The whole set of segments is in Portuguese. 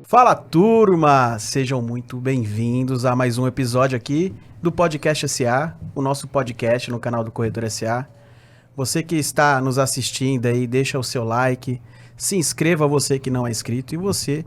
Fala, turma! Sejam muito bem-vindos a mais um episódio aqui do Podcast SA, o nosso podcast no canal do Corretor SA. Você que está nos assistindo aí, deixa o seu like, se inscreva você que não é inscrito e você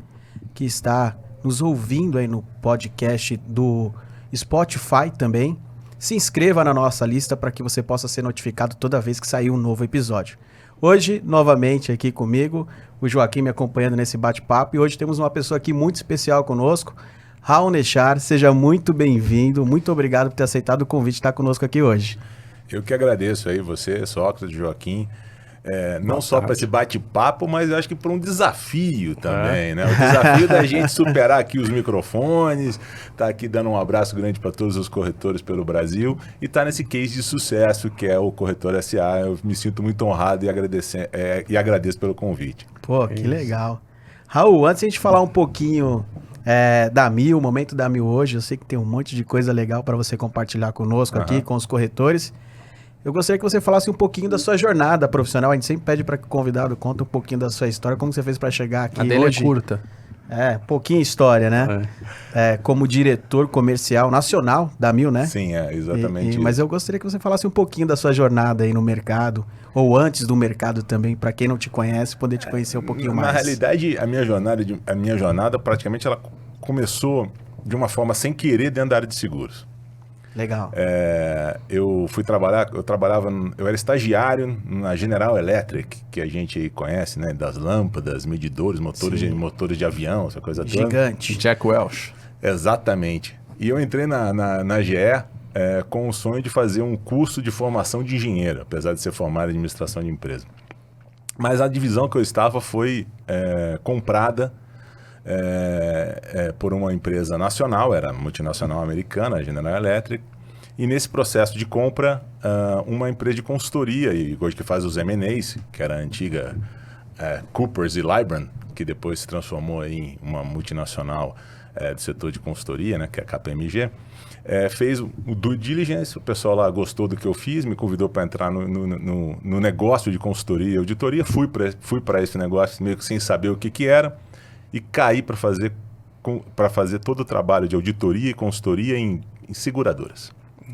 que está nos ouvindo aí no podcast do Spotify também, se inscreva na nossa lista para que você possa ser notificado toda vez que sair um novo episódio. Hoje, novamente aqui comigo, o Joaquim me acompanhando nesse bate-papo, e hoje temos uma pessoa aqui muito especial conosco, Raul Nechar. Seja muito bem-vindo, muito obrigado por ter aceitado o convite de estar conosco aqui hoje. Eu que agradeço aí você, Sócrates, Joaquim, não só para esse bate-papo, mas eu acho que para um desafio também, né? O desafio da gente superar aqui os microfones, tá aqui dando um abraço grande para todos os corretores pelo Brasil e tá nesse case de sucesso que é o Corretor SA. Eu me sinto muito honrado e agradeço pelo convite. Pô, que legal. Raul, antes de a gente falar um pouquinho da Mil, o momento da Mil hoje, eu sei que tem um monte de coisa legal para você compartilhar conosco aqui, com os corretores. Eu gostaria que você falasse um pouquinho da sua jornada profissional. A gente sempre pede para que o convidado conte um pouquinho da sua história, como você fez para chegar aqui hoje. A dele é curta. Pouquinho história, né? Como diretor comercial nacional da Mil, né? Sim, exatamente isso. Mas eu gostaria que você falasse um pouquinho da sua jornada aí no mercado, ou antes do mercado também, para quem não te conhece, poder te conhecer um pouquinho mais. Na realidade, a minha jornada praticamente ela começou de uma forma sem querer dentro da área de seguros. Legal. Eu era estagiário na General Electric, que a gente conhece, né? Das lâmpadas, medidores, motores de avião, essa coisa toda. Gigante. Jack Welch. Exatamente. E eu entrei na GE com o sonho de fazer um curso de formação de engenheiro, apesar de ser formado em administração de empresa. Mas a divisão que eu estava foi comprada por uma empresa nacional, era multinacional americana, a General Electric, e nesse processo de compra, uma empresa de consultoria, e hoje que faz os M&As, que era a antiga Coopers e Lybrand, que depois se transformou em uma multinacional do setor de consultoria, né, que é a KPMG, fez o due diligence. O pessoal lá gostou do que eu fiz, me convidou para entrar no negócio de consultoria e auditoria, fui para esse negócio meio que sem saber o que era, e caí para fazer todo o trabalho de auditoria e consultoria em seguradoras.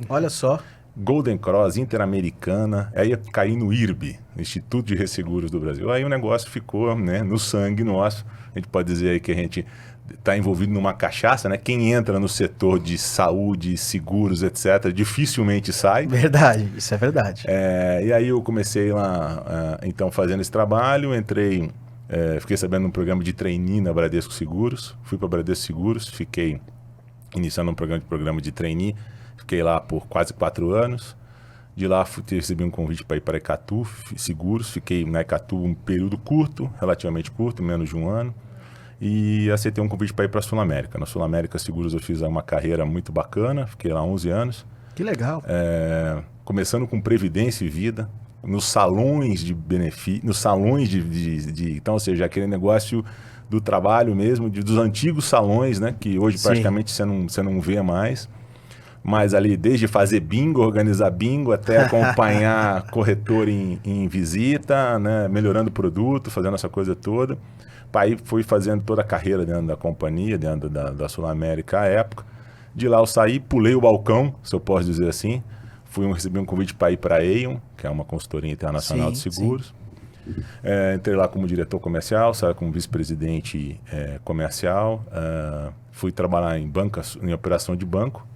Olha só. Golden Cross, Interamericana, aí eu caí no IRB, Instituto de Resseguros do Brasil. Aí o negócio ficou, né, no sangue nosso. A gente pode dizer aí que a gente está envolvido numa cachaça, né? Quem entra no setor de saúde, seguros, etc., dificilmente sai. Verdade, isso é verdade. E aí eu comecei lá, então, fazendo esse trabalho, entrei... fiquei sabendo um programa de trainee na Bradesco Seguros, fui para Bradesco Seguros, fiquei iniciando um programa de trainee, fiquei lá por quase 4 anos. De lá recebi um convite para ir para a Ecatu Seguros, fiquei na Ecatu um período curto, relativamente curto, menos de um ano, e aceitei um convite para ir para a Sul América. Na Sul América Seguros eu fiz uma carreira muito bacana, fiquei lá 11 anos. Que legal. Começando com Previdência e Vida, nos salões de benefício, então, ou seja, aquele negócio do trabalho mesmo, dos antigos salões, né, que hoje praticamente você não vê mais, mas ali desde fazer bingo, organizar bingo, até acompanhar corretor em visita, né, melhorando o produto, fazendo essa coisa toda. Aí fui fazendo toda a carreira dentro da companhia, dentro da Sul América à época. De lá eu saí, pulei o balcão, se eu posso dizer assim. Recebi um convite para ir para a Aon, que é uma consultoria internacional de seguros. Entrei lá como diretor comercial, saí como vice-presidente comercial. Fui trabalhar em operação de banco.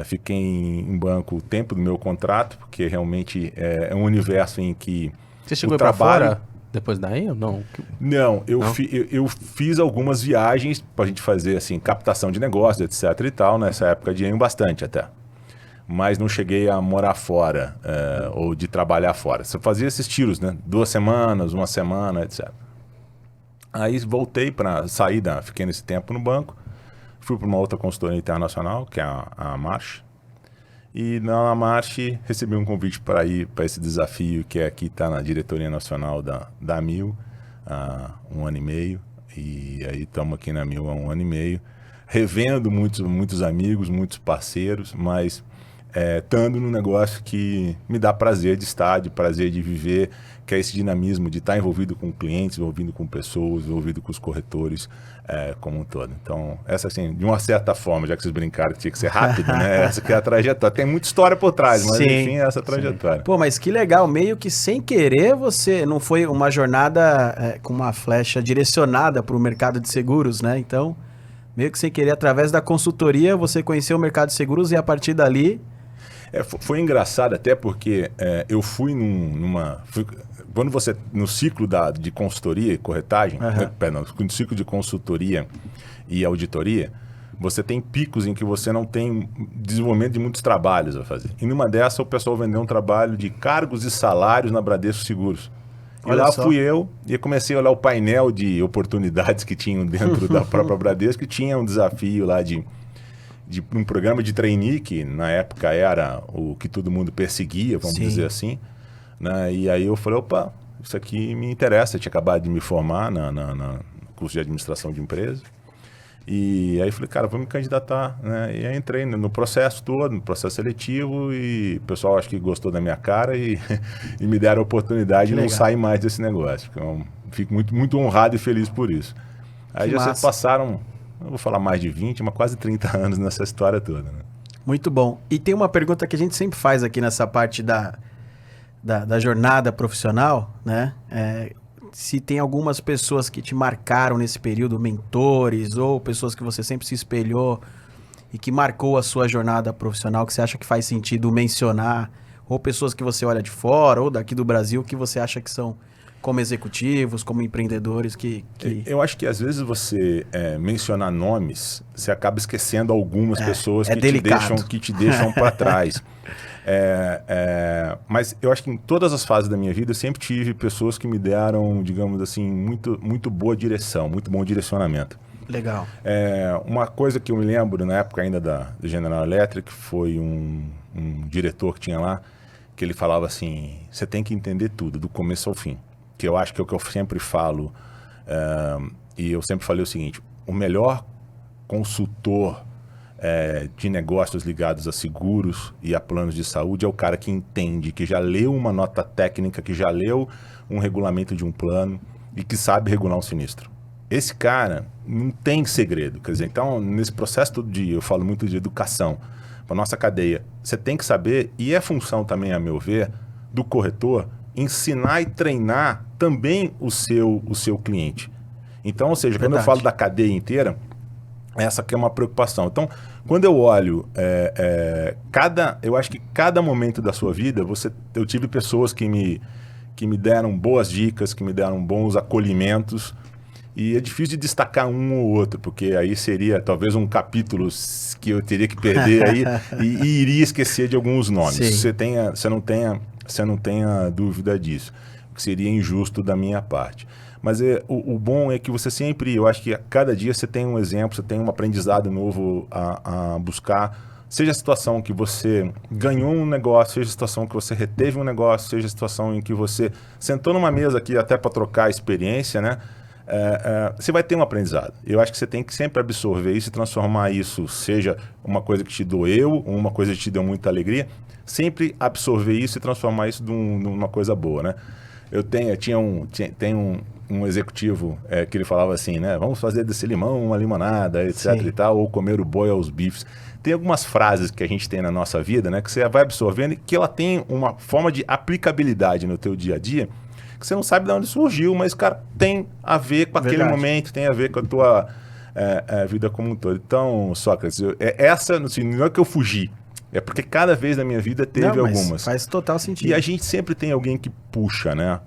Fiquei em banco o tempo do meu contrato, porque realmente é um universo em que Você chegou para fora depois daí ou não? Não, eu fiz algumas viagens para a gente fazer assim, captação de negócios, etc. e tal. Nessa época de Aon bastante até. Mas não cheguei a morar fora ou de trabalhar fora. Você fazia esses tiros, né? 2 semanas, 1 semana, etc. Aí voltei fiquei nesse tempo no banco, fui para uma outra consultoria internacional, que é a Marsh. E na Marsh recebi um convite para ir para esse desafio, que aqui está na diretoria nacional da Mil há 1 ano e meio. E aí estamos aqui na Mil há 1 ano e meio, revendo muitos amigos, muitos parceiros, mas estando num negócio que me dá prazer de estar, de prazer de viver, que é esse dinamismo de estar envolvido com clientes, envolvido com pessoas, envolvido com os corretores como um todo. Então, essa assim, de uma certa forma, já que vocês brincaram que tinha que ser rápido, né? Essa que é a trajetória. Tem muita história por trás, mas enfim, é essa trajetória. Pô, mas que legal, meio que sem querer você, não foi uma jornada com uma flecha direcionada para o mercado de seguros, né? Então, meio que sem querer, através da consultoria, você conheceu o mercado de seguros e a partir dali... Foi engraçado até porque eu fui quando você, no ciclo de consultoria e corretagem, no ciclo de consultoria e auditoria, você tem picos em que você não tem desenvolvimento de muitos trabalhos a fazer. E numa dessa, o pessoal vendeu um trabalho de cargos e salários na Bradesco Seguros. E lá fui eu e comecei a olhar o painel de oportunidades que tinham dentro da própria Bradesco, e tinha um desafio lá de um programa de trainee, que na época era o que todo mundo perseguia, vamos dizer assim. Né? E aí eu falei, opa, isso aqui me interessa. Eu tinha acabado de me formar no curso de administração de empresa. E aí falei, cara, vou me candidatar. Né? E aí entrei no processo todo, no processo seletivo, e o pessoal acho que gostou da minha cara e me deram a oportunidade de não sair mais desse negócio. Então, fico muito, muito honrado e feliz por isso. Aí já se passaram... não vou falar mais de 20, mas quase 30 anos nessa história toda. Né? Muito bom. E tem uma pergunta que a gente sempre faz aqui nessa parte da jornada profissional, né? Se tem algumas pessoas que te marcaram nesse período, mentores ou pessoas que você sempre se espelhou e que marcou a sua jornada profissional, que você acha que faz sentido mencionar, ou pessoas que você olha de fora ou daqui do Brasil que você acha que são... como executivos, como empreendedores que... Eu acho que às vezes você mencionar nomes, você acaba esquecendo algumas pessoas que te deixam para trás. Mas eu acho que em todas as fases da minha vida eu sempre tive pessoas que me deram, digamos assim, muito boa direção, muito bom direcionamento. Legal. Uma coisa que eu me lembro na época ainda do General Electric, foi um diretor que tinha lá, que ele falava assim, você tem que entender tudo, do começo ao fim. Que eu acho que é o que eu sempre falo, e eu sempre falei o seguinte, o melhor consultor de negócios ligados a seguros e a planos de saúde é o cara que entende, que já leu uma nota técnica, que já leu um regulamento de um plano e que sabe regular um sinistro. Esse cara não tem segredo, quer dizer, então nesse processo todo dia, eu falo muito de educação, para nossa cadeia, você tem que saber, e é função também, a meu ver, do corretor, ensinar e treinar também o seu cliente. Então, ou seja, quando eu falo da cadeia inteira, essa aqui é uma preocupação. Então, quando eu olho, eu acho que cada momento da sua vida, eu tive pessoas que me deram boas dicas, que me deram bons acolhimentos, e é difícil de destacar um ou outro, porque aí seria talvez um capítulo que eu teria que perder aí e iria esquecer de alguns nomes. Você não tenha dúvida disso, que seria injusto da minha parte. Mas o bom é que você sempre, eu acho que a cada dia você tem um exemplo, você tem um aprendizado novo a buscar, seja a situação que você ganhou um negócio, seja a situação que você reteve um negócio, seja a situação em que você sentou numa mesa aqui até para trocar experiência, né? Você vai ter um aprendizado. Eu acho que você tem que sempre absorver isso e transformar isso, seja uma coisa que te doeu, ou uma coisa que te deu muita alegria, sempre absorver isso e transformar isso numa coisa boa, né? Tem um executivo que ele falava assim, né? Vamos fazer desse limão uma limonada, etc. e tal, ou comer o boi aos bifes. Tem algumas frases que a gente tem na nossa vida, né? Que você vai absorvendo e que ela tem uma forma de aplicabilidade no teu dia a dia, que você não sabe de onde surgiu, mas, cara, tem a ver com aquele momento, tem a ver com a tua vida como um todo. Então, Sócrates, assim, não é que eu fugi, é porque cada vez na minha vida teve algumas. Faz total sentido. E a gente sempre tem alguém que puxa, né?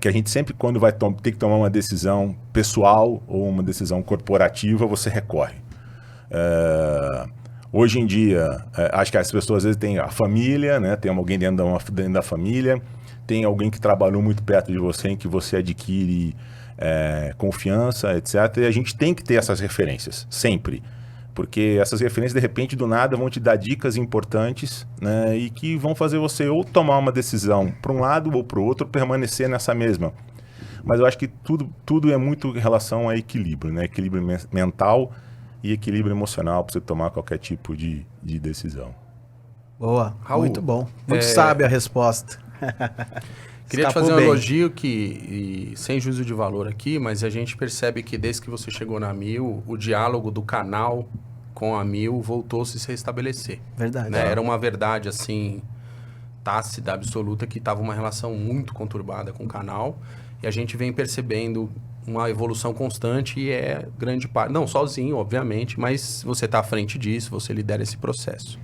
Que a gente sempre, quando vai ter que tomar uma decisão pessoal ou uma decisão corporativa, você recorre. Hoje em dia, acho que as pessoas às vezes têm a família, né? Tem alguém dentro da família, tem alguém que trabalhou muito perto de você, em que você adquire confiança, etc. E a gente tem que ter essas referências, sempre. Porque essas referências, de repente, do nada, vão te dar dicas importantes, né? E que vão fazer você ou tomar uma decisão para um lado ou para o outro, permanecer nessa mesma. Mas eu acho que tudo é muito em relação a equilíbrio, né? Equilíbrio mental e equilíbrio emocional para você tomar qualquer tipo de decisão. Boa, Raul, muito bom. Muito sábia a resposta. Queria te Escapou fazer um bem. elogio que, sem juízo de valor aqui, mas a gente percebe que desde que você chegou na Mil, o diálogo do canal com a Mil voltou-se a se restabelecer. Verdade. Né? Era uma verdade, assim, tácita, absoluta, que estava uma relação muito conturbada com o canal. E a gente vem percebendo uma evolução constante e é grande parte... Não sozinho, obviamente, mas você está à frente disso, você lidera esse processo.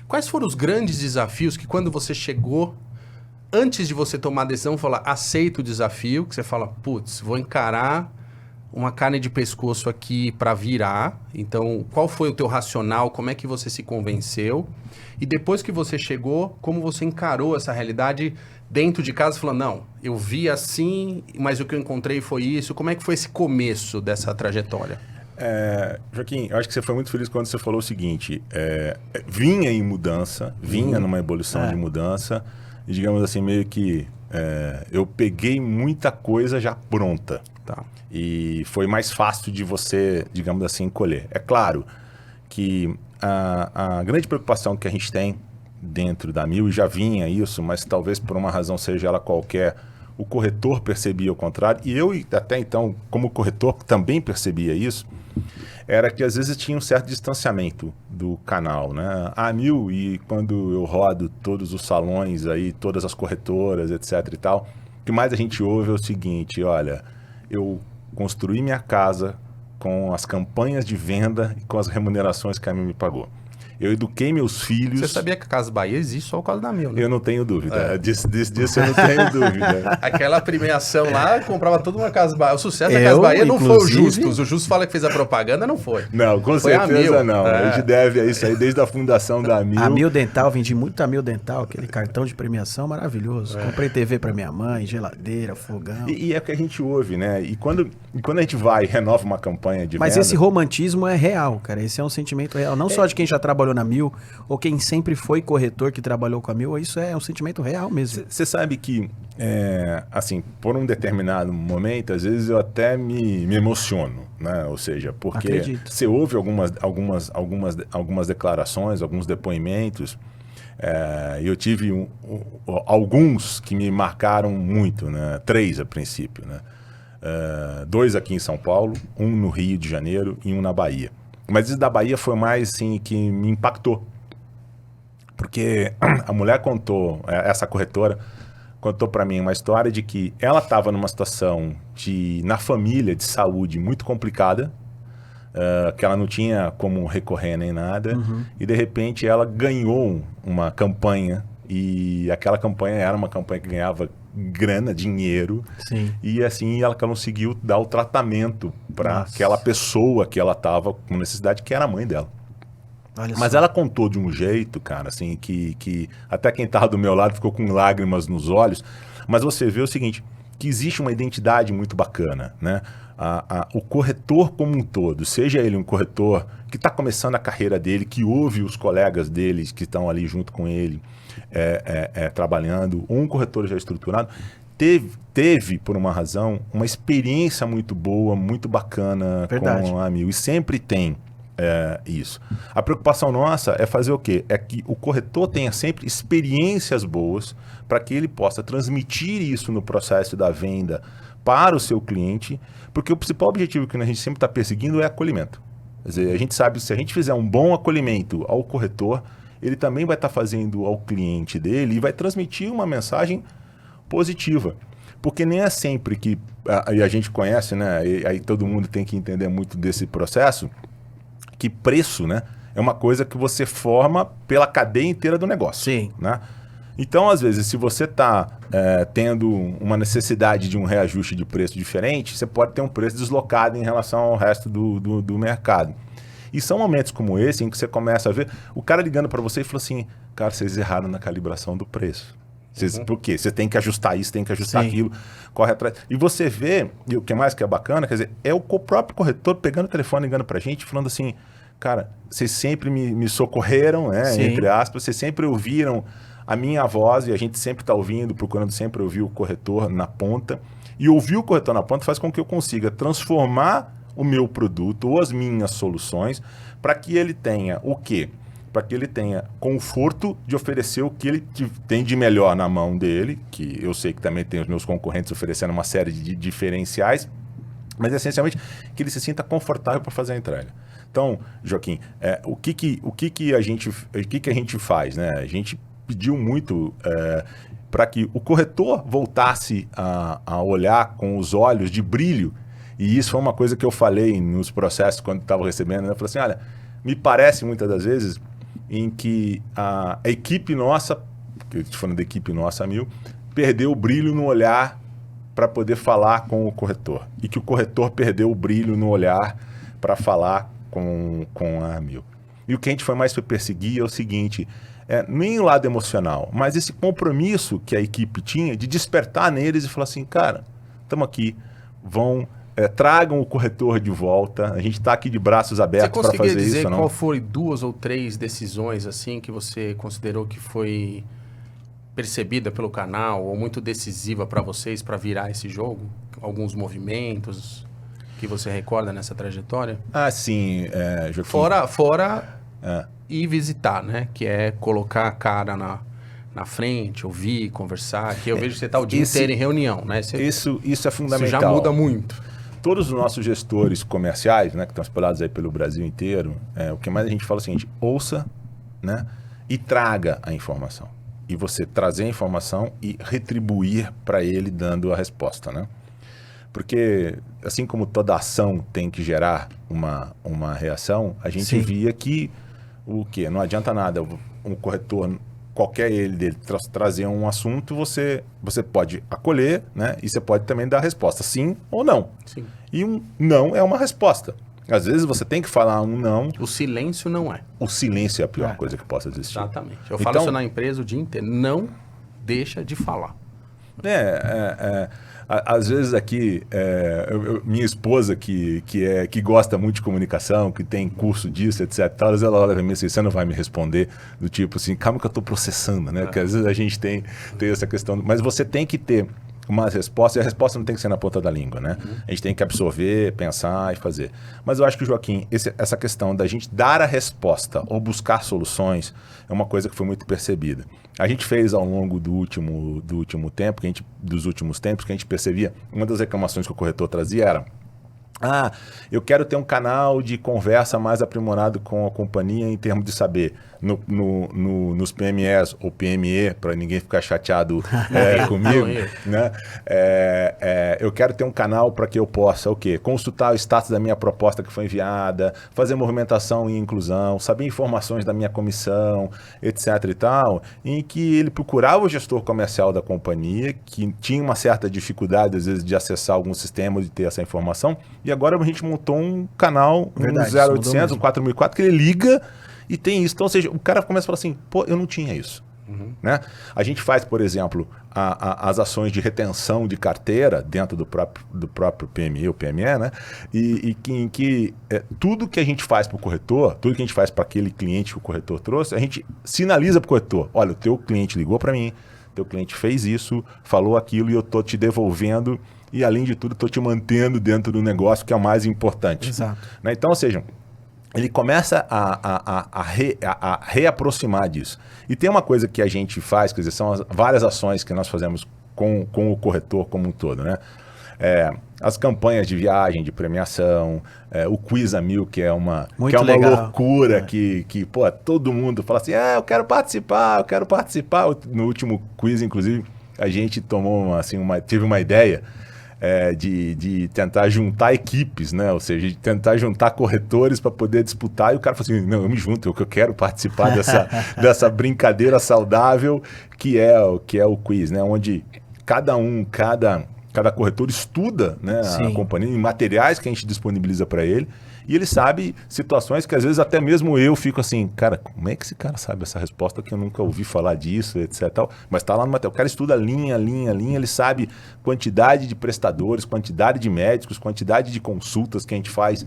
Quais foram os grandes desafios que quando você chegou, antes de você tomar a decisão, falar, aceita o desafio, que você fala, putz, vou encarar uma carne de pescoço aqui para virar. Então, qual foi o teu racional? Como é que você se convenceu? E depois que você chegou, como você encarou essa realidade dentro de casa, falando, não, eu vi assim, mas o que eu encontrei foi isso. Como é que foi esse começo dessa trajetória? Joaquim, eu acho que você foi muito feliz quando você falou o seguinte, vinha em mudança, vinha numa evolução de mudança, e digamos assim, meio que eu peguei muita coisa já pronta. Tá. E foi mais fácil de você, digamos assim, colher. É claro que a grande preocupação que a gente tem dentro da Mil, e já vinha isso, mas talvez por uma razão seja ela qualquer, o corretor percebia o contrário, e eu até então, como corretor, também percebia isso, era que às vezes tinha um certo distanciamento do canal, né? A Mil, e quando eu rodo todos os salões aí, todas as corretoras, etc e tal, o que mais a gente ouve é o seguinte, olha, eu construí minha casa com as campanhas de venda e com as remunerações que a Mil me pagou. Eu eduquei meus filhos... Você sabia que a Casa Bahia existe só por causa da Mil, né? Eu não tenho dúvida. Disso eu não tenho dúvida. Aquela premiação lá, comprava toda uma Casa Bahia. O sucesso da Casa Bahia não foi o Justus. O Justus fala que fez a propaganda, não foi. Não, com Foi a certeza Mil. não. A gente deve a isso aí desde a fundação da Mil. A Mil Dental, vendi muito a Mil Dental, aquele cartão de premiação maravilhoso. Comprei TV pra minha mãe, geladeira, fogão. E é o que a gente ouve, né? E quando a gente vai e renova uma campanha de Mas venda... esse romantismo é real, cara. Esse é um sentimento real. Não só de quem já trabalhou na Mil, ou quem sempre foi corretor que trabalhou com a Mil, isso é um sentimento real mesmo. Você sabe que, assim, por um determinado momento, às vezes eu até me emociono, né? Ou seja, porque Acredito. você ouve algumas declarações, alguns depoimentos, e eu tive alguns que me marcaram muito, né? 3 a princípio, né? 2 aqui em São Paulo, um no Rio de Janeiro e um na Bahia. Mas esse da Bahia foi mais, assim, que me impactou. Porque a mulher contou, essa corretora, contou para mim uma história de que ela estava numa situação na família de saúde muito complicada, que ela não tinha como recorrer nem nada, e de repente ela ganhou uma campanha, e aquela campanha era uma campanha que ganhava grana, dinheiro, Sim. e assim ela conseguiu dar o tratamento para aquela pessoa que ela estava com necessidade, que era a mãe dela. Olha Mas só. ela contou de um jeito, cara, assim, que até quem estava do meu lado ficou com lágrimas nos olhos. Mas você vê o seguinte, que existe uma identidade muito bacana, né? O corretor como um todo, seja ele um corretor que está começando a carreira dele, que ouve os colegas dele que estão ali junto com ele trabalhando, ou um corretor já estruturado, teve, por uma razão, uma experiência muito boa, muito bacana com a Mil. E sempre tem. Isso. A preocupação nossa é fazer o quê? É que o corretor tenha sempre experiências boas para que ele possa transmitir isso no processo da venda para o seu cliente, porque o principal objetivo que a gente sempre está perseguindo é acolhimento. Quer dizer, a gente sabe que se a gente fizer um bom acolhimento ao corretor, ele também vai estar fazendo ao cliente dele e vai transmitir uma mensagem positiva. Porque nem é sempre que, e a gente conhece, né? E aí todo mundo tem que entender muito desse processo, que preço, né, é uma coisa que você forma pela cadeia inteira do negócio. Sim. Né? Então, às vezes, se você está tendo uma necessidade de um reajuste de preço diferente, você pode ter um preço deslocado em relação ao resto do mercado. E são momentos como esse em que você começa a ver o cara ligando para você e falando assim, cara, vocês erraram na calibração do preço. Por quê? Você tem que ajustar isso, tem que ajustar aquilo, corre atrás. E você vê, e o que mais que é bacana, quer dizer, é o próprio corretor pegando o telefone, ligando pra gente, falando assim, cara, vocês sempre me socorreram, né, entre aspas, vocês sempre ouviram a minha voz, e a gente sempre está ouvindo, procurando sempre ouvir o corretor na ponta. E ouvir o corretor na ponta faz com que eu consiga transformar o meu produto ou as minhas soluções para que ele tenha o quê? Para que ele tenha conforto de oferecer o que ele tem de melhor na mão dele, que eu sei que também tem os meus concorrentes oferecendo uma série de diferenciais, mas essencialmente que ele se sinta confortável para fazer a entrega. Então, Joaquim, o que a gente faz, né? A gente pediu muito para que o corretor voltasse a olhar com os olhos de brilho, e isso foi uma coisa que eu falei nos processos quando estava recebendo, né? Eu falei assim, olha, me parece muitas das vezes em que a equipe nossa, que eu estou falando da equipe nossa, 1000, perdeu o brilho no olhar para poder falar com o corretor, e que o corretor perdeu o brilho no olhar para falar com a 1000. E o que a gente foi mais perseguir é o seguinte, nem o lado emocional, mas esse compromisso que a equipe tinha de despertar neles e falar assim, cara, estamos aqui, tragam o corretor de volta, a gente está aqui de braços abertos para fazer isso. Você conseguia dizer qual foi 2 ou 3 decisões assim que você considerou que foi percebida pelo canal ou muito decisiva para vocês para virar esse jogo? Alguns movimentos que você recorda nessa trajetória? Ah, sim, Joaquim. Fora ir visitar, né? Que é colocar a cara na frente, ouvir, conversar. Que eu vejo que você está o dia inteiro em reunião, né? Isso é fundamental. Isso já muda muito. Todos os nossos gestores comerciais, né, que estão espalhados aí pelo Brasil inteiro, o que mais a gente fala é o seguinte, ouça, né, e traga a informação. E você trazer a informação e retribuir para ele dando a resposta, né? Porque, assim como toda ação tem que gerar uma reação, a gente via que não adianta nada um corretor, qualquer dele trazer um assunto, você pode acolher, né? E você pode também dar a resposta, sim ou não. Sim. E um não é uma resposta. Às vezes você tem que falar um não. O silêncio não é. O silêncio é a pior coisa que possa existir. Exatamente. Eu falo isso na empresa o dia inteiro. Não deixa de falar. Às vezes aqui, minha esposa que gosta muito de comunicação, que tem curso disso, etc. Ela olha para mim assim, você não vai me responder do tipo assim, calma que eu estou processando, né? Porque às vezes a gente tem essa questão, mas você tem que ter uma resposta, e a resposta não tem que ser na ponta da língua, né? A gente tem que absorver, pensar e fazer. Mas eu acho que, Joaquim, essa questão da gente dar a resposta ou buscar soluções é uma coisa que foi muito percebida. A gente fez ao longo dos últimos tempos, que a gente percebia, uma das reclamações que o corretor trazia era: eu quero ter um canal de conversa mais aprimorado com a companhia em termos de saber nos PMEs ou PME, para ninguém ficar chateado comigo, né? Eu quero ter um canal para que eu possa consultar o status da minha proposta que foi enviada, fazer movimentação e inclusão, saber informações da minha comissão, etc. e tal, em que ele procurava o gestor comercial da companhia, que tinha uma certa dificuldade, às vezes, de acessar algum sistema, de ter essa informação, e agora a gente montou um canal, um 0800, um 4004, que ele liga e tem isso. Então, ou seja, o cara começa a falar assim, pô, eu não tinha isso. Né? A gente faz, por exemplo, as ações de retenção de carteira dentro do próprio PME ou PME, né? Em que tudo que a gente faz para o corretor, tudo que a gente faz para aquele cliente que o corretor trouxe, a gente sinaliza para o corretor, olha, o teu cliente ligou para mim, teu cliente fez isso, falou aquilo e eu estou te devolvendo e, além de tudo, estou te mantendo dentro do negócio, que é o mais importante. Exato. Né? Então, ou seja, ele começa a reaproximar disso. E tem uma coisa que a gente faz, quer dizer, são várias ações que nós fazemos com o corretor como um todo, né? As campanhas de viagem, de premiação, o Quiz a 1000, que é uma loucura, que pô, todo mundo fala assim, eu quero participar. No último quiz, inclusive, a gente teve uma ideia de tentar juntar equipes, né? Ou seja, de tentar juntar corretores para poder disputar, e o cara falou assim, não, eu me junto, eu quero participar dessa brincadeira saudável que é o quiz, né? Onde cada corretor estuda, né, a companhia, em materiais que a gente disponibiliza para ele, e ele sabe situações que às vezes até mesmo eu fico assim, cara, como é que esse cara sabe essa resposta que eu nunca ouvi falar disso, etc. Tal. Mas está lá no material. O cara estuda linha, ele sabe quantidade de prestadores, quantidade de médicos, quantidade de consultas que a gente faz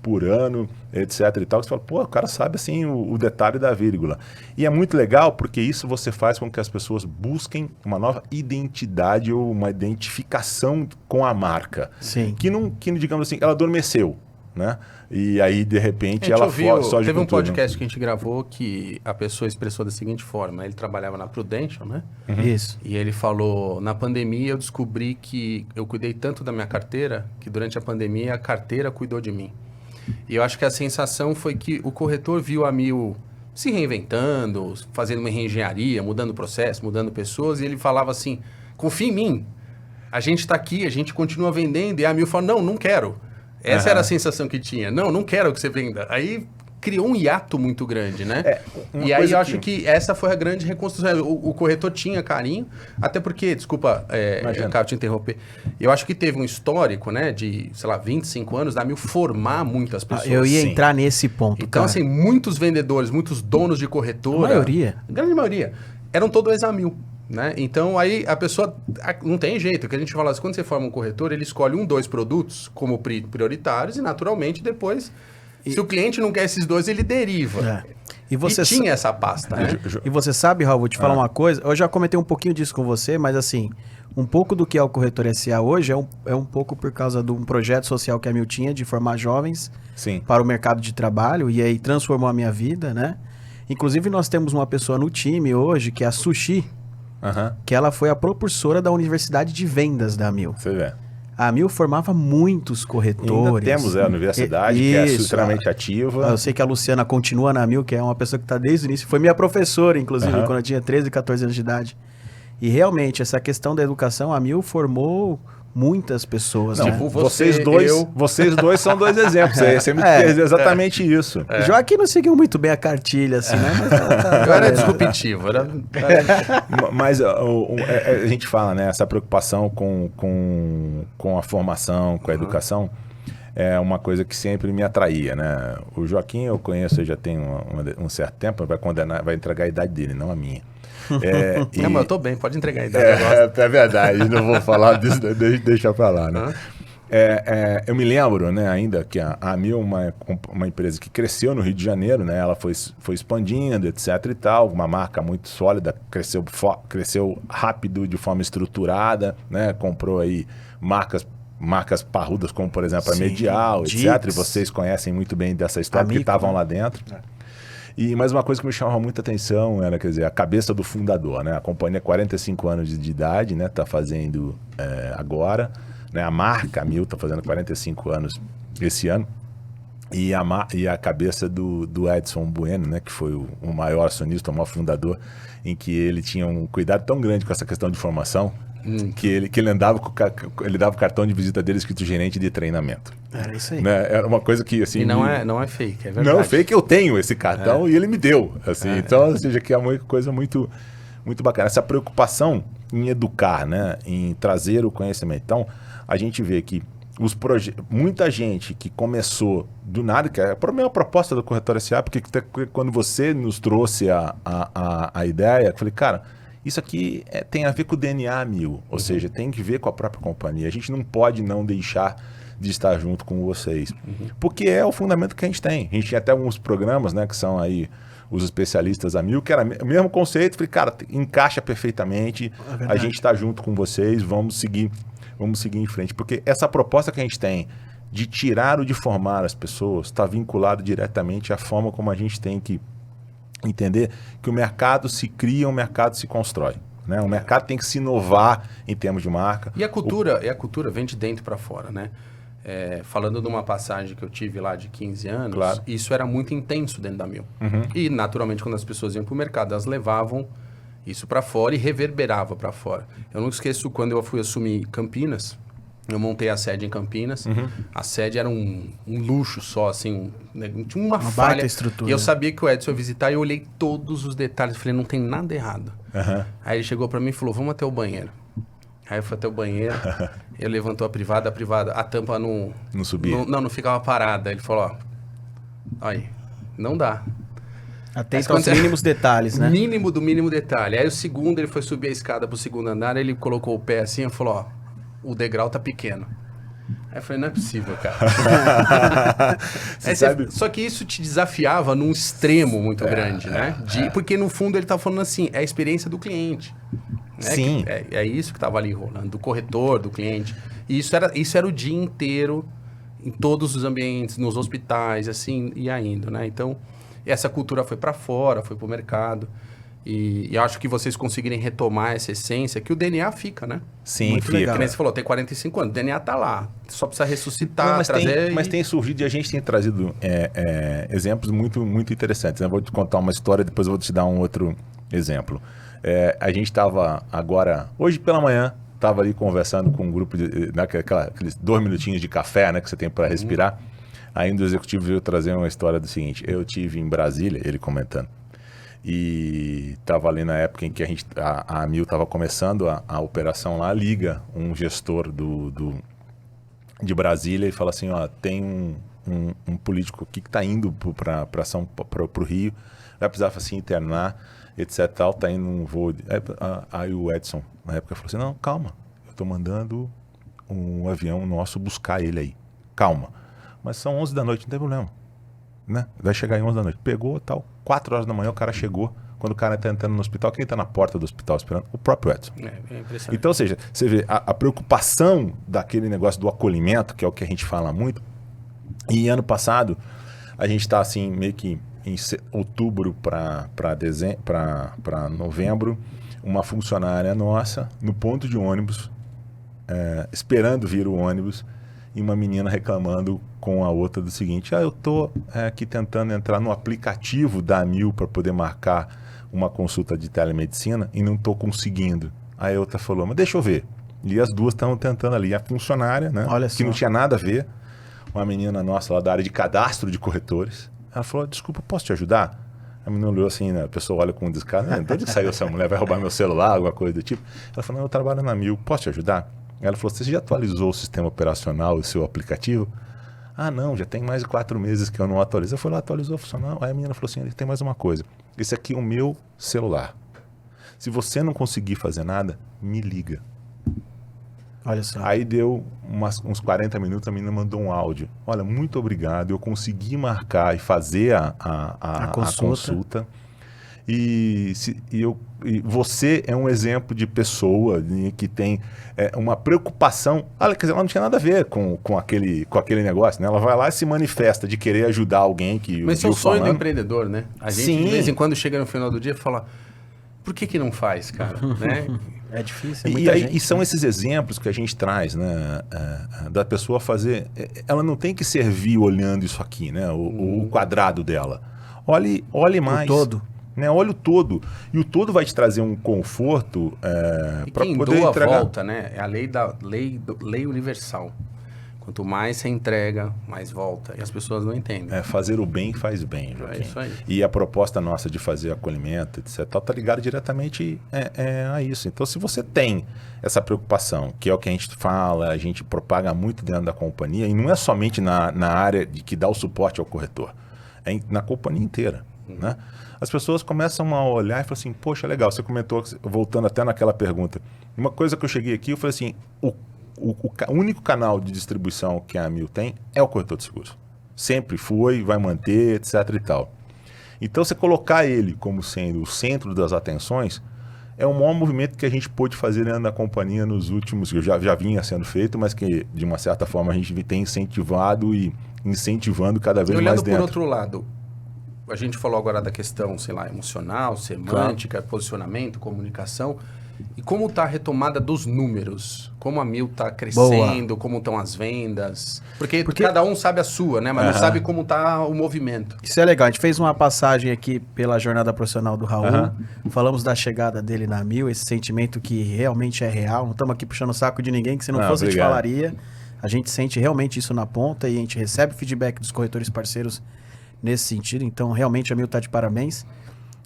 por ano, etc. e tal. Você fala, pô, o cara sabe assim o detalhe da vírgula. E é muito legal porque isso você faz com que as pessoas busquem uma nova identidade ou uma identificação com a marca. Sim. Que digamos assim, ela adormeceu. né? E aí, de repente, ela foge teve com um tudo, podcast né? que a gente gravou que a pessoa expressou da seguinte forma. Ele trabalhava na Prudential, né? Isso. E ele falou, na pandemia eu descobri que eu cuidei tanto da minha carteira, que durante a pandemia a carteira cuidou de mim. E eu acho que a sensação foi que o corretor viu a Mil se reinventando, fazendo uma reengenharia, mudando processo, mudando pessoas, e ele falava assim, confia em mim, a gente está aqui, a gente continua vendendo, e a Mil falou, não quero. Essa era a sensação que tinha. Não quero que você venda. Aí criou um hiato muito grande, né? E aí eu acho que essa foi a grande reconstrução. O corretor tinha carinho, até porque, desculpa, eu acabo de te interromper, eu acho que teve um histórico, né, de, sei lá, 25 anos da Mil formar muitas pessoas. Eu ia entrar nesse ponto, então, cara. assim, muitos vendedores, muitos donos de corretora... A grande maioria. Eram todos ex-Amil. Né? Então, aí a pessoa não tem jeito, que a gente fala assim, quando você forma um corretor, ele escolhe 2 produtos como prioritários e naturalmente depois, se o cliente não quer esses 2, ele deriva. E tinha essa pasta, né? E você sabe, Raul, vou te falar uma coisa, eu já comentei um pouquinho disso com você, mas assim, um pouco do que é o Corretor SA hoje é um pouco por causa de um projeto social que a Mil tinha de formar jovens para o mercado de trabalho, e aí transformou a minha vida, né? Inclusive nós temos uma pessoa no time hoje, que é a Sushi, que ela foi a propulsora da Universidade de Vendas da Mil. Você vê. A Mil formava muitos corretores. Ainda temos a universidade, que é extremamente ativa. Eu sei que a Luciana continua na Mil, que é uma pessoa que está desde o início. Foi minha professora, inclusive, quando eu tinha 13, 14 anos de idade. E realmente, essa questão da educação, a Mil formou muitas pessoas. Não, né? vocês dois são 2 exemplos. Você me fez exatamente isso. Joaquim não seguiu muito bem a cartilha, assim, né? Mas eu era disruptivo. Mas a gente fala, né? Essa preocupação com a formação, com a educação, é uma coisa que sempre me atraía, né? O Joaquim eu conheço já tem um certo tempo, vai entregar a idade dele, não a minha. Não, mas eu tô bem, pode entregar a idade agora. É verdade, não vou falar disso, deixa pra lá, né? Eu me lembro, né, ainda que a Mil é uma empresa que cresceu no Rio de Janeiro, né? Ela foi expandindo, etc e tal, uma marca muito sólida, cresceu rápido, de forma estruturada, né? Comprou aí marcas parrudas como, por exemplo, a Medial, etc. E vocês conhecem muito bem dessa história, porque estavam lá dentro. Mas uma coisa que me chamava muita atenção era, quer dizer, a cabeça do fundador, né? A companhia 45 anos de idade, né? Tá fazendo agora, né? A marca, a Mil, tá fazendo 45 anos esse ano. E a cabeça do Edson Bueno, né? Que foi o maior acionista, o maior fundador, em que ele tinha um cuidado tão grande com essa questão de formação, que ele andava ele dava o cartão de visita dele escrito gerente de treinamento. Era isso aí. Né? Era uma coisa que, assim... E não é fake, é verdade. Não, fake, eu tenho esse cartão e ele me deu. Assim, então, ou seja, que é uma coisa muito, muito bacana. Essa preocupação em educar, né? Em trazer o conhecimento. Então, a gente vê que muita gente que começou do nada, que é a mesma proposta do Corretor SA, porque quando você nos trouxe a ideia, eu falei, cara... Isso aqui tem a ver com o DNA Mil, ou seja, tem que ver com a própria companhia. A gente não pode não deixar de estar junto com vocês, porque é o fundamento que a gente tem. A gente tinha até alguns programas, né, que são aí os especialistas a Mil, que era o mesmo conceito. Falei, cara, encaixa perfeitamente, a gente está junto com vocês, vamos seguir em frente. Porque essa proposta que a gente tem de tirar ou de formar as pessoas está vinculado diretamente à forma como a gente tem que entender que o mercado se cria, o mercado se constrói. Né? O mercado tem que se inovar em termos de marca. E a cultura vem de dentro para fora, né? Falando de uma passagem que eu tive lá de 15 anos, isso era muito intenso dentro da Mil. E, naturalmente, quando as pessoas iam para o mercado, elas levavam isso para fora e reverberava para fora. Eu não esqueço quando eu fui assumir Campinas, eu montei a sede em Campinas. A sede era um luxo só, assim, tinha uma falha. Baita estrutura. E eu sabia que o Edson ia visitar e eu olhei todos os detalhes. Falei, não tem nada errado. Aí ele chegou para mim e falou, vamos até o banheiro. Aí eu fui até o banheiro, ele levantou a privada, a tampa não subia. Não ficava parada. Ele falou, aí, não dá. Atento aos mínimos detalhes, né? Mínimo do mínimo detalhe. Aí o segundo, ele foi subir a escada pro segundo andar, ele colocou o pé assim e falou, o degrau tá pequeno. Aí eu falei, não é possível, cara. Só que isso te desafiava num extremo muito grande, né? Porque no fundo ele tá falando assim, é a experiência do cliente. Sim. É isso que tava ali rolando, do corretor, do cliente. E isso era o dia inteiro em todos os ambientes, nos hospitais, assim, ia indo, né? Então, essa cultura foi para fora, foi para o mercado. E acho que vocês conseguirem retomar essa essência, que o DNA fica, né? Sim, Muito fica. legal. Que nem você falou, tem 45 anos, o DNA tá lá. Só precisa ressuscitar, Não, mas trazer... mas tem surgido, e a gente tem trazido exemplos muito, muito interessantes. Eu vou te contar uma história, depois eu vou te dar um outro exemplo. A gente estava agora, hoje pela manhã, estava ali conversando com um grupo, aqueles 2 minutinhos de café, né, que você tem para respirar. Aí um dos executivos veio trazer uma história do seguinte: eu tive em Brasília, ele comentando, e estava ali na época em que a AMIL estava começando a operação lá, liga um gestor de Brasília e fala assim, ó, tem um político aqui que está indo para o Rio, vai precisar assim, internar, etc. Tal, tá indo num voo. Aí o Edson, na época, falou assim, não, calma, eu estou mandando um avião nosso buscar ele aí. Calma. Mas são 11 da noite, não tem problema. Né? Vai chegar em 11 da noite. Pegou, tal. 4 horas da manhã o cara chegou. Quando o cara está entrando no hospital, quem está na porta do hospital esperando? O próprio Edson. É impressionante. Então, ou seja, você vê a preocupação daquele negócio do acolhimento, que é o que a gente fala muito. E ano passado, a gente está assim, meio que em outubro para novembro, uma funcionária nossa no ponto de ônibus, esperando vir o ônibus, e uma menina reclamando com a outra do seguinte: eu estou aqui tentando entrar no aplicativo da AMIL para poder marcar uma consulta de telemedicina e não estou conseguindo. Aí a outra falou, mas deixa eu ver. E as duas estavam tentando ali. A funcionária, né, Olha que só. não tinha nada a ver, uma menina nossa lá da área de cadastro de corretores, ela falou, desculpa, posso te ajudar? A menina olhou assim, né, a pessoa olha com um descaso, de onde saiu essa mulher? Vai roubar meu celular, alguma coisa do tipo? Ela falou, não, eu trabalho na AMIL, posso te ajudar? Ela falou, você já atualizou o sistema operacional, o seu aplicativo? Ah, não, já tem mais de 4 meses que eu não atualizo. Eu falei, atualizou, funcional. Aí a menina falou assim, tem mais uma coisa. Esse aqui é o meu celular. Se você não conseguir fazer nada, me liga. Olha só. Aí deu uns 40 minutos, a menina mandou um áudio. Olha, muito obrigado, eu consegui marcar e fazer a consulta. E você é um exemplo de pessoa que tem uma preocupação. Olha, quer dizer, ela não tinha nada a ver com aquele negócio, né? Ela vai lá e se manifesta de querer ajudar alguém que Mas esse é o sonho do falando. empreendedor, né? A gente, Sim. de vez em quando, chega no final do dia e fala, por que não faz, cara? Né? É difícil, é E, muita aí, gente. e são esses exemplos que a gente traz, né? Da pessoa fazer. Ela não tem que servir olhando isso aqui, né? O quadrado dela. Olhe mais. O todo. Né? Olha o todo. E o todo vai te trazer um conforto E para quem poder doa entregar. volta, né? É a lei universal. Quanto mais você entrega, mais volta. E as pessoas não entendem. Fazer o bem faz bem, Joaquim. É isso aí. E a proposta nossa de fazer acolhimento, etc., tá ligado diretamente a isso. Então, se você tem essa preocupação, que é o que a gente fala, a gente propaga muito dentro da companhia, e não é somente na área de que dá o suporte ao corretor, é na companhia inteira, né? As pessoas começam a olhar e falam assim, poxa, legal, você comentou, voltando até naquela pergunta, uma coisa que eu cheguei aqui, eu falei assim, o único canal de distribuição que a AMIL tem é o corretor de seguros. Sempre foi, vai manter, etc. e tal. Então, você colocar ele como sendo o centro das atenções é o maior movimento que a gente pôde fazer dentro da companhia nos últimos, que já vinha sendo feito, mas que, de uma certa forma, a gente tem incentivado e incentivando cada vez mais Olhando dentro. por outro lado, a gente falou agora da questão, sei lá, emocional, semântica, posicionamento, comunicação. E como está a retomada dos números? Como a AMIL está crescendo? Como estão as vendas? Porque cada um sabe a sua, né? Mas não sabe como está o movimento. Isso é legal. A gente fez uma passagem aqui pela jornada profissional do Raul. Falamos da chegada dele na AMIL, esse sentimento que realmente é real. Não estamos aqui puxando o saco de ninguém, que se não fosse a gente obrigado. falaria. A gente sente realmente isso na ponta e a gente recebe feedback dos corretores parceiros nesse sentido. Então, realmente, a AMIL está de parabéns.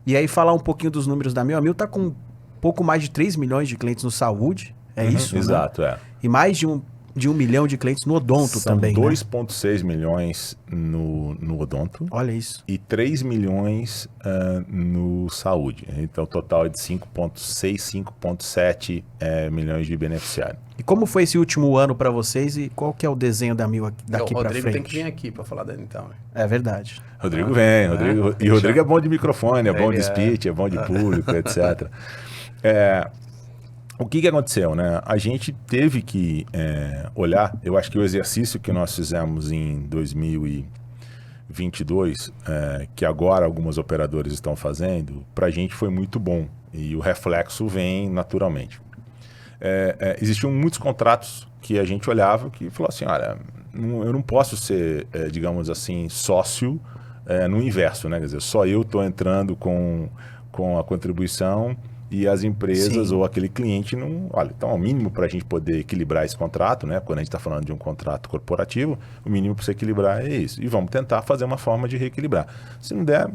E aí, falar um pouquinho dos números da AMIL. A AMIL está com pouco mais de 3 milhões de clientes no saúde. É isso, Exato, né? E mais de 1 milhão de clientes no odonto São também, 2,6 milhões no odonto. Olha isso. E 3 milhões no saúde. Então, o total é de 5,6, 5,7 milhões de beneficiários. E como foi esse último ano para vocês e qual que é o desenho da AMIL daqui O para Rodrigo frente? tem que vir aqui para falar da Dental. Né? É verdade. Rodrigo vem, e Rodrigo é bom de microfone, é bom de speech, é bom de público, etc. O que aconteceu, né? A gente teve que olhar, eu acho que o exercício que nós fizemos em 2022, que agora algumas operadoras estão fazendo, para a gente foi muito bom e o reflexo vem naturalmente. Existiam muitos contratos que a gente olhava que falou assim, olha, eu não posso ser, digamos assim, sócio no inverso, né? Quer dizer, só eu estou entrando com a contribuição e as empresas ou aquele cliente não... Olha, então, o mínimo para a gente poder equilibrar esse contrato, né? Quando a gente está falando de um contrato corporativo, o mínimo para você equilibrar é isso. E vamos tentar fazer uma forma de reequilibrar. Se não der,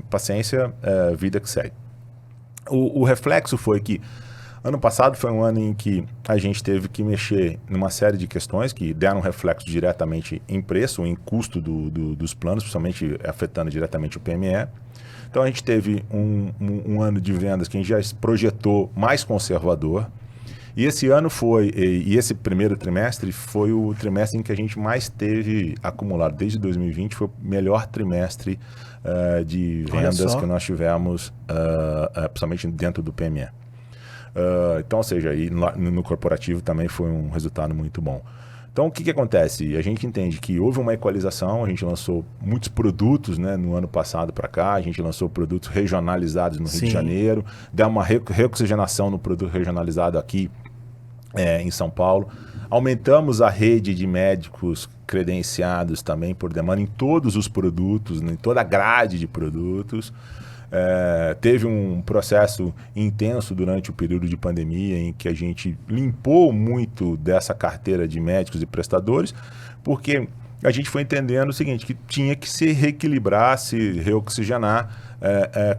paciência, vida que segue. O reflexo foi que ano passado foi um ano em que a gente teve que mexer numa série de questões que deram reflexo diretamente em preço, em custo dos planos, principalmente afetando diretamente o PME. Então a gente teve um ano de vendas que a gente já projetou mais conservador. E esse ano e esse primeiro trimestre foi o trimestre em que a gente mais teve acumulado. Desde 2020 foi o melhor trimestre de vendas que nós tivemos, principalmente dentro do PME. Então, ou seja, no corporativo também foi um resultado muito bom. Então, o que acontece? A gente entende que houve uma equalização, a gente lançou muitos produtos, né, no ano passado para cá, a gente lançou produtos regionalizados no Rio de Janeiro, deu uma reoxigenação no produto regionalizado aqui em São Paulo. Aumentamos a rede de médicos credenciados também por demanda em todos os produtos, em toda a grade de produtos. Teve um processo intenso durante o período de pandemia em que a gente limpou muito dessa carteira de médicos e prestadores, porque a gente foi entendendo o seguinte, que tinha que se reequilibrar, se reoxigenar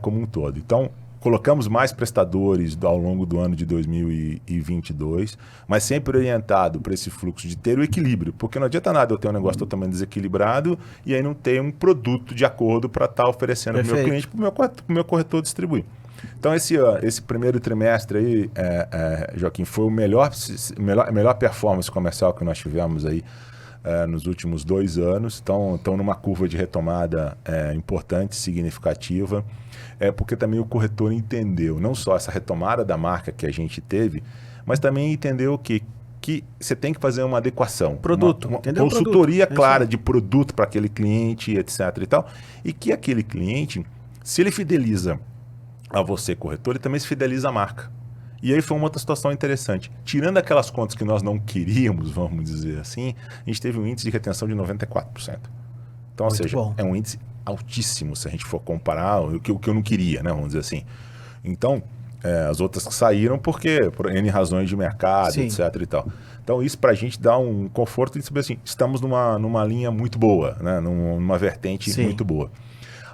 como um todo. Então, colocamos mais prestadores ao longo do ano de 2022, mas sempre orientado para esse fluxo de ter o equilíbrio, porque não adianta nada eu ter um negócio totalmente desequilibrado e aí não ter um produto de acordo para estar oferecendo para o meu cliente, para o meu corretor distribuir. Então esse primeiro trimestre aí, Joaquim, foi a melhor performance comercial que nós tivemos aí nos últimos 2 anos. Estão numa curva de retomada importante, significativa. Porque também o corretor entendeu não só essa retomada da marca que a gente teve, mas também entendeu que você tem que fazer uma adequação, uma consultoria clara de produto para aquele cliente, etc. e tal, e que aquele cliente, se ele fideliza a você, corretor, ele também se fideliza à marca. E aí foi uma outra situação interessante. Tirando aquelas contas que nós não queríamos, vamos dizer assim, a gente teve um índice de retenção de 94%. Então, ou seja, é um índice altíssimo se a gente for comparar o que eu não queria, né? Vamos dizer assim. Então, as outras que saíram por N razões de mercado, etc. e tal. Então, isso para a gente dá um conforto de saber assim, estamos numa linha muito boa, né? Numa vertente muito boa.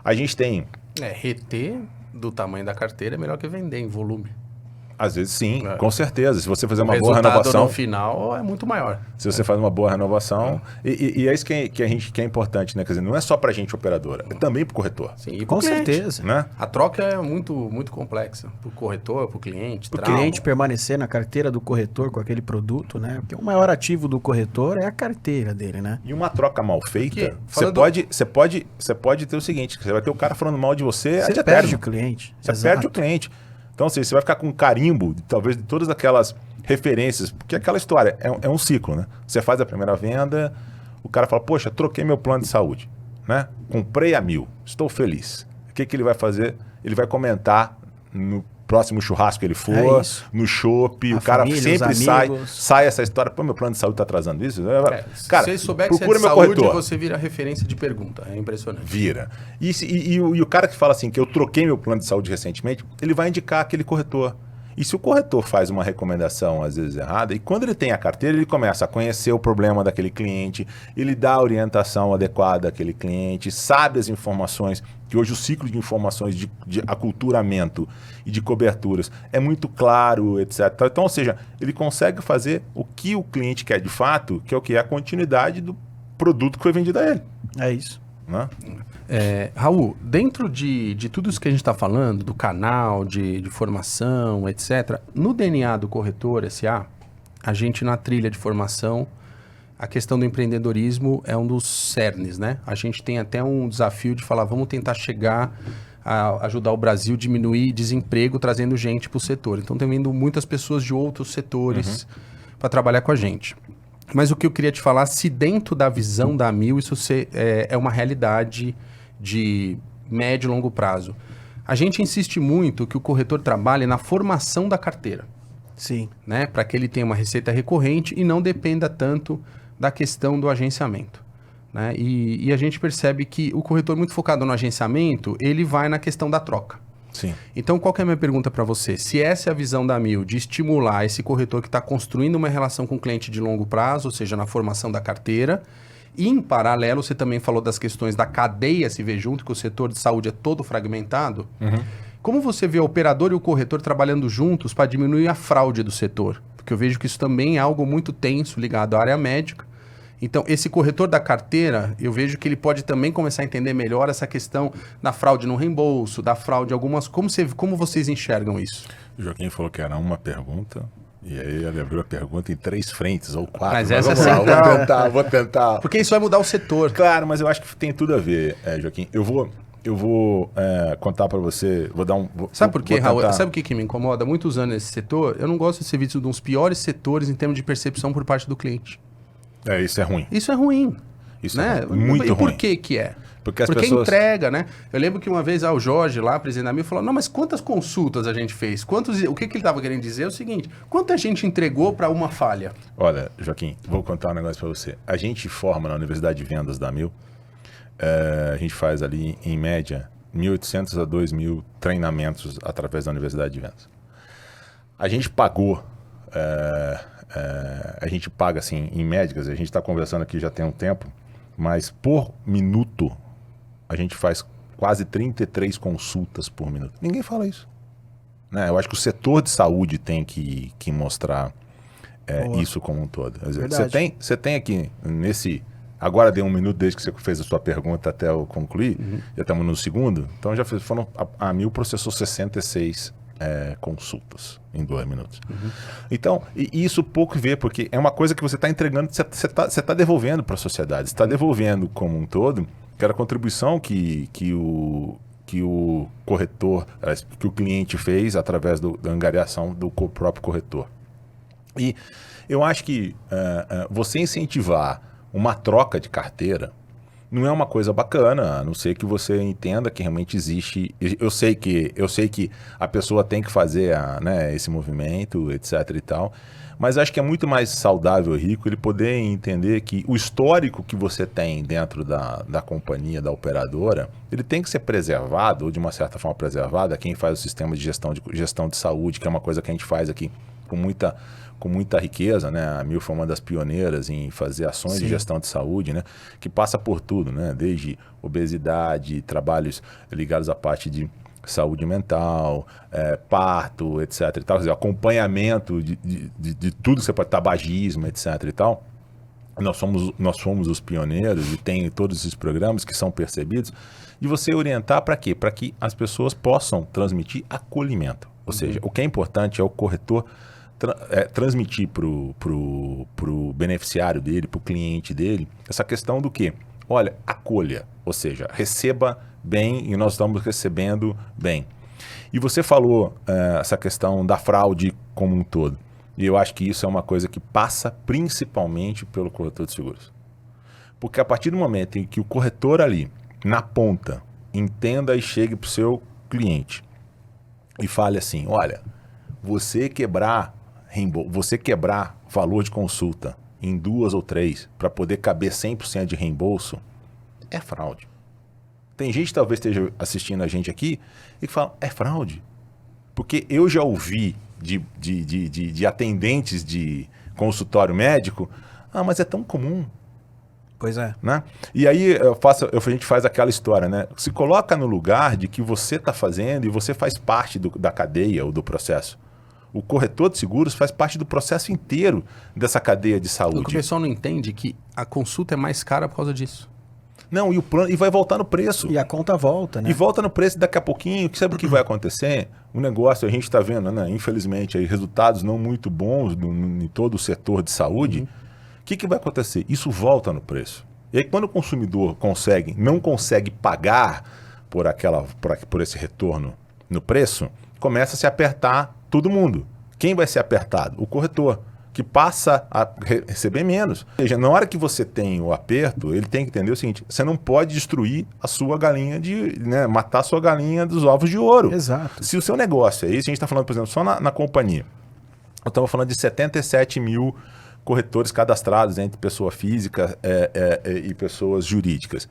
A gente tem... reter do tamanho da carteira é melhor que vender em volume. Às vezes sim, com certeza. Se você fizer uma boa renovação... no final é muito maior. Se você faz uma boa renovação... E é isso que é importante, né? Quer dizer, não é só para a gente operadora, é também para o corretor. Sim, e com certeza. Né? A troca é muito, muito complexa. Para o corretor, para o cliente. Para o cliente permanecer na carteira do corretor com aquele produto, né? Porque o maior ativo do corretor é a carteira dele, né? E uma troca mal feita, você pode ter o seguinte, você vai ter o cara falando mal de você... Você perde o cliente. Você perde o cliente. Então, assim, você vai ficar com um carimbo, talvez, de todas aquelas referências, porque aquela história é um ciclo, né? Você faz a primeira venda, o cara fala, poxa, troquei meu plano de saúde, né? Comprei a 1.000, estou feliz. O que ele vai fazer? Ele vai comentar no próximo churrasco que ele for, no chopp, o cara sempre sai essa história, pô, meu plano de saúde está atrasando isso? Cara, se você souber que procura você é de meu saúde, corretor. você vira referência de pergunta, é impressionante. Vira. E o cara que fala assim, que eu troquei meu plano de saúde recentemente, ele vai indicar aquele corretor. E se o corretor faz uma recomendação, às vezes errada, e quando ele tem a carteira, ele começa a conhecer o problema daquele cliente, ele dá a orientação adequada àquele cliente, sabe as informações, que hoje o ciclo de informações de aculturamento e de coberturas é muito claro, etc. Então, ou seja, ele consegue fazer o que o cliente quer de fato, que é o que é a continuidade do produto que foi vendido a ele. É isso. Né? Raul, dentro de tudo isso que a gente está falando, do canal, de formação, etc., no DNA do Corretor SA, a gente na trilha de formação, a questão do empreendedorismo é um dos cernes, né? A gente tem até um desafio de falar, vamos tentar chegar a ajudar o Brasil a diminuir desemprego, trazendo gente para o setor. Então, tem vindo muitas pessoas de outros setores para trabalhar com a gente. Mas o que eu queria te falar, se dentro da visão da Amil, isso é uma realidade de médio e longo prazo. A gente insiste muito que o corretor trabalhe na formação da carteira. Sim. Né? Para que ele tenha uma receita recorrente e não dependa tanto da questão do agenciamento. Né? E a gente percebe que o corretor muito focado no agenciamento, ele vai na questão da troca. Sim. Então, qual que é a minha pergunta para você? Se essa é a visão da Amil de estimular esse corretor que está construindo uma relação com o cliente de longo prazo, ou seja, na formação da carteira, e em paralelo, você também falou das questões da cadeia se ver junto, que o setor de saúde é todo fragmentado. Como você vê o operador e o corretor trabalhando juntos para diminuir a fraude do setor? Porque eu vejo que isso também é algo muito tenso ligado à área médica. Então, esse corretor da carteira, eu vejo que ele pode também começar a entender melhor essa questão da fraude no reembolso, da fraude em algumas... Como vocês enxergam isso? O Joaquim falou que era uma pergunta, e aí ele abriu a pergunta em 3 frentes, ou 4. Mas essa vamos é lá, central. vou tentar. Porque isso vai mudar o setor. Claro, mas eu acho que tem tudo a ver, Joaquim. Eu vou contar para você, vou dar um... Sabe por quê, vou Raul? tentar... Sabe o que me incomoda? Muitos anos nesse setor, eu não gosto de ser visto de um dos piores setores em termos de percepção por parte do cliente. Isso é ruim. Isso é ruim. Isso né? é muito ruim. E por que é? Porque as pessoas... entrega, né? Eu lembro que uma vez o Jorge, lá, presidente da Amil, falou, não, mas quantas consultas a gente fez? O que ele estava querendo dizer é o seguinte, quanta gente entregou para uma falha? Olha, Joaquim, vou contar um negócio para você. A gente forma na Universidade de Vendas da Amil, a gente faz ali, em média, 1.800 a 2.000 treinamentos através da Universidade de Vendas. A gente pagou... a gente paga assim em médicas, a gente está conversando aqui já tem um tempo, mas por minuto a gente faz quase 33 consultas por minuto. Ninguém fala isso. Né? Eu acho que o setor de saúde tem que mostrar isso como um todo. Você tem aqui nesse... Agora deu 1 minuto desde que você fez a sua pergunta até eu concluir, já estamos no segundo, então já foram, a Amil processou 66 consultas em 2 minutos. Então, e isso pouco vê, porque é uma coisa que você está entregando, você está devolvendo para a sociedade, você está devolvendo como um todo, que era a contribuição que o corretor, que o cliente fez através da angariação do próprio corretor. E eu acho que você incentivar uma troca de carteira não é uma coisa bacana, a não ser que você entenda que realmente existe. Eu sei que a pessoa tem que fazer esse movimento, etc. e tal, mas acho que é muito mais saudável e rico ele poder entender que o histórico que você tem dentro da companhia, da operadora, ele tem que ser preservado, ou de uma certa forma preservado. Quem faz o sistema de gestão de saúde, que é uma coisa que a gente faz aqui com muita riqueza, né? A Amil foi uma das pioneiras em fazer ações de gestão de saúde, né? Que passa por tudo, né? Desde obesidade, trabalhos ligados à parte de saúde mental, parto, etc. e tal, quer dizer, acompanhamento de tudo que você pode, tabagismo, etc. e tal. Nós fomos os pioneiros e tem todos esses programas que são percebidos, de você orientar para quê? Para que as pessoas possam transmitir acolhimento. Ou seja, o que é importante é o corretor transmitir para o beneficiário dele, para o cliente dele, essa questão do quê? Olha, acolha, ou seja, receba bem e nós estamos recebendo bem. E você falou essa questão da fraude como um todo. E eu acho que isso é uma coisa que passa principalmente pelo corretor de seguros. Porque a partir do momento em que o corretor ali, na ponta, entenda e chegue para o seu cliente e fale assim, olha, você quebrar valor de consulta em 2 ou 3 para poder caber 100% de reembolso, é fraude. Tem gente que talvez esteja assistindo a gente aqui e que fala, é fraude. Porque eu já ouvi de atendentes de consultório médico, mas é tão comum. Pois é. Né? E aí a gente faz aquela história, né? Se coloca no lugar de que você está fazendo e você faz parte da cadeia ou do processo. O corretor de seguros faz parte do processo inteiro dessa cadeia de saúde. O pessoal não entende que a consulta é mais cara por causa disso. Não, e vai voltar no preço. E a conta volta, né? E volta no preço daqui a pouquinho. Sabe o que vai acontecer? O negócio, a gente está vendo, né? Infelizmente, aí, resultados não muito bons em todo o setor de saúde. O que vai acontecer? Isso volta no preço. E aí, quando o consumidor não consegue pagar por esse retorno no preço, começa a se apertar todo mundo. Quem vai ser apertado? O corretor, que passa a receber menos. Ou seja, na hora que você tem o aperto, ele tem que entender o seguinte: você não pode destruir a sua galinha matar a sua galinha dos ovos de ouro. Exato. Se o seu negócio é isso, a gente está falando, por exemplo, só na companhia. Eu estava falando de 77 mil corretores cadastrados entre pessoa física e pessoas jurídicas.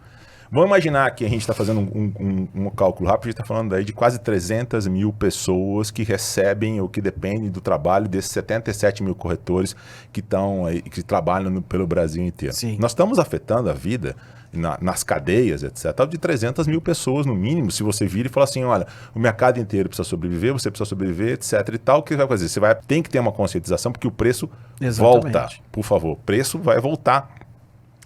Vamos imaginar que a gente está fazendo um cálculo rápido, a gente está falando aí de quase 300 mil pessoas que recebem ou que dependem do trabalho desses 77 mil corretores que trabalham pelo Brasil inteiro. Sim. Nós estamos afetando a vida nas cadeias, etc., de 300 mil pessoas no mínimo. Se você vira e fala assim, olha, o mercado inteiro precisa sobreviver, você precisa sobreviver, etc. e tal, o que você vai fazer? Você tem que ter uma conscientização, porque o preço volta. Por favor, o preço vai voltar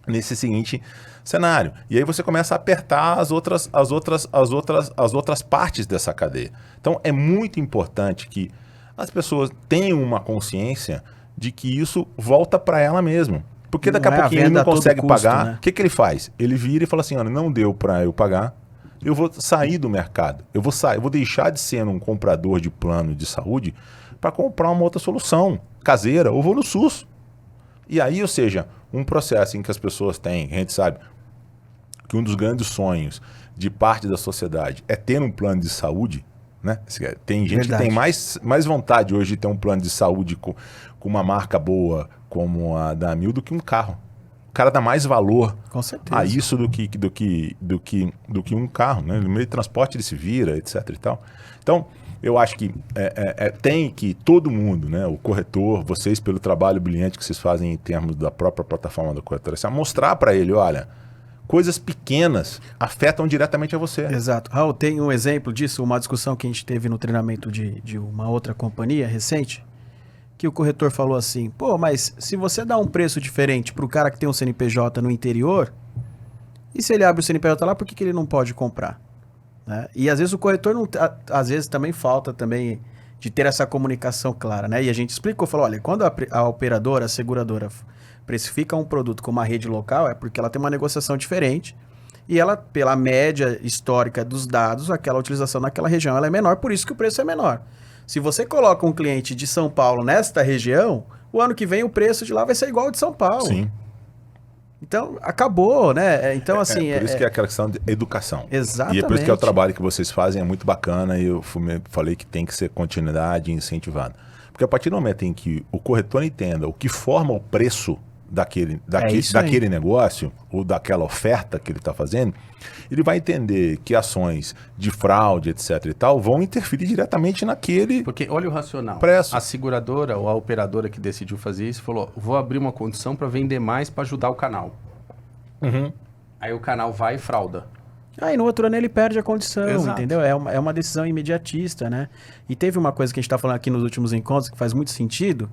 nesse seguinte cenário. E aí você começa a apertar as outras partes dessa cadeia. Então é muito importante que as pessoas tenham uma consciência de que isso volta para ela mesma. Porque daqui a pouquinho ele não consegue pagar. Né? O que ele faz? Ele vira e fala assim, olha, não deu para eu pagar, eu vou sair do mercado. Eu vou deixar de ser um comprador de plano de saúde para comprar uma outra solução caseira, ou vou no SUS. E aí, ou seja, um processo em que as pessoas têm, a gente sabe que um dos grandes sonhos de parte da sociedade é ter um plano de saúde, né? Tem gente que tem mais vontade hoje de ter um plano de saúde com uma marca boa como a da Amil do que um carro. O cara dá mais valor a isso do que um carro, né? No meio de transporte ele se vira, etc. e tal. Então, eu acho que tem que todo mundo, né, o corretor, vocês pelo trabalho brilhante que vocês fazem em termos da própria plataforma da corretora, mostrar para ele, olha, coisas pequenas afetam diretamente a você. Exato. Raul, tem um exemplo disso, uma discussão que a gente teve no treinamento de uma outra companhia recente, que o corretor falou assim, pô, mas se você dá um preço diferente para o cara que tem um CNPJ no interior, e se ele abre o CNPJ lá, por que ele não pode comprar? Né? E às vezes o corretor às vezes também falta também de ter essa comunicação clara, né? E a gente explicou, falou, olha, quando a operadora, a seguradora precifica um produto com uma rede local, é porque ela tem uma negociação diferente e ela, pela média histórica dos dados, aquela utilização naquela região ela é menor, por isso que o preço é menor. Se você coloca um cliente de São Paulo nesta região, o ano que vem o preço de lá vai ser igual ao de São Paulo. Sim. Então, acabou, né? Então, assim... Por isso que é aquela questão de educação. Exatamente. E é por isso que o trabalho que vocês fazem é muito bacana e eu falei que tem que ser continuidade e incentivado. Porque a partir do momento em que o corretor entenda o que forma o preço daquele negócio ou daquela oferta que ele está fazendo, ele vai entender que ações de fraude, etc. e tal, vão interferir diretamente naquele... Porque olha o racional. Preço. A seguradora ou a operadora que decidiu fazer isso falou, vou abrir uma condição para vender mais para ajudar o canal. Uhum. Aí o canal vai e frauda. Aí no outro ano ele perde a condição, Exato. entendeu? É uma decisão imediatista, né? E teve uma coisa que a gente está falando aqui nos últimos encontros que faz muito sentido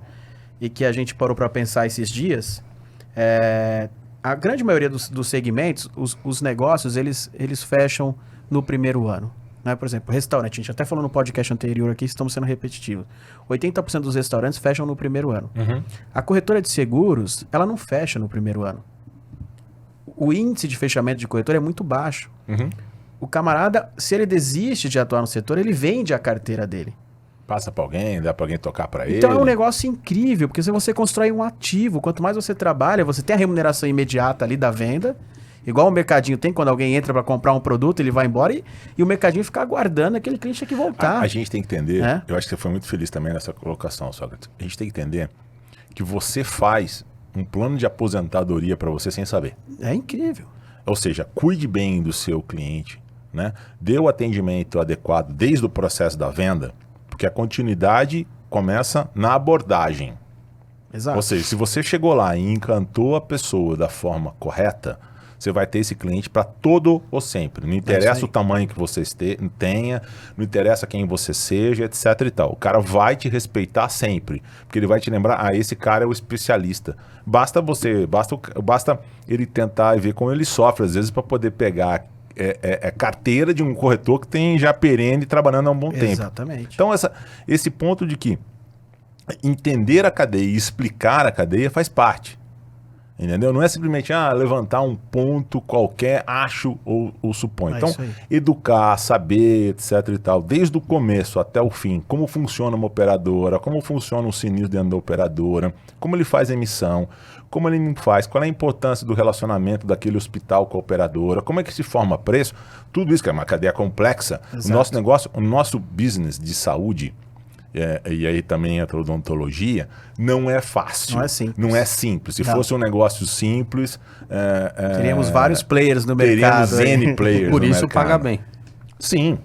e que a gente parou para pensar esses dias. A grande maioria dos segmentos, os negócios, eles fecham no primeiro ano. Né? Por exemplo, restaurante, a gente até falou no podcast anterior aqui, estamos sendo repetitivos. 80% dos restaurantes fecham no primeiro ano. Uhum. A corretora de seguros, ela não fecha no primeiro ano. O índice de fechamento de corretora é muito baixo. Uhum. O camarada, se ele desiste de atuar no setor, ele vende a carteira dele. Passa para alguém, dá para alguém tocar para ele. Então é um negócio incrível, porque se você constrói um ativo, quanto mais você trabalha, você tem a remuneração imediata ali da venda, igual o mercadinho tem, quando alguém entra para comprar um produto, ele vai embora e o mercadinho fica aguardando aquele cliente aqui voltar. A gente tem que entender, eu acho que você foi muito feliz também nessa colocação, Sócrates. A gente tem que entender que você faz um plano de aposentadoria para você sem saber. É incrível. Ou seja, cuide bem do seu cliente, né? Dê o atendimento adequado desde o processo da venda, porque a continuidade começa na abordagem. Exato. Ou seja, se você chegou lá e encantou a pessoa da forma correta, você vai ter esse cliente para todo ou sempre. Não interessa o tamanho que você tenha, não interessa quem você seja, etc. e tal. O cara vai te respeitar sempre, porque ele vai te lembrar, esse cara é o especialista. Basta ele tentar ver como ele sofre, às vezes, para poder pegar carteira de um corretor que tem já perene trabalhando há um bom tempo. Exatamente. Então, esse ponto de que entender a cadeia e explicar a cadeia faz parte. Entendeu? Não é simplesmente levantar um ponto qualquer, acho ou suponho. Então, educar, saber, etc e tal, desde o começo até o fim, como funciona uma operadora, como funciona um sinistro dentro da operadora, como ele faz a emissão, como ele não faz, qual é a importância do relacionamento daquele hospital com a operadora, como é que se forma preço, tudo isso que é uma cadeia complexa. Exato. O nosso negócio, o nosso business de saúde, e aí também entra a odontologia, não é fácil. Não é simples. Não é simples. Se fosse um negócio simples... teríamos vários players no mercado. Teríamos N players Por no isso mercado. paga bem. Sim,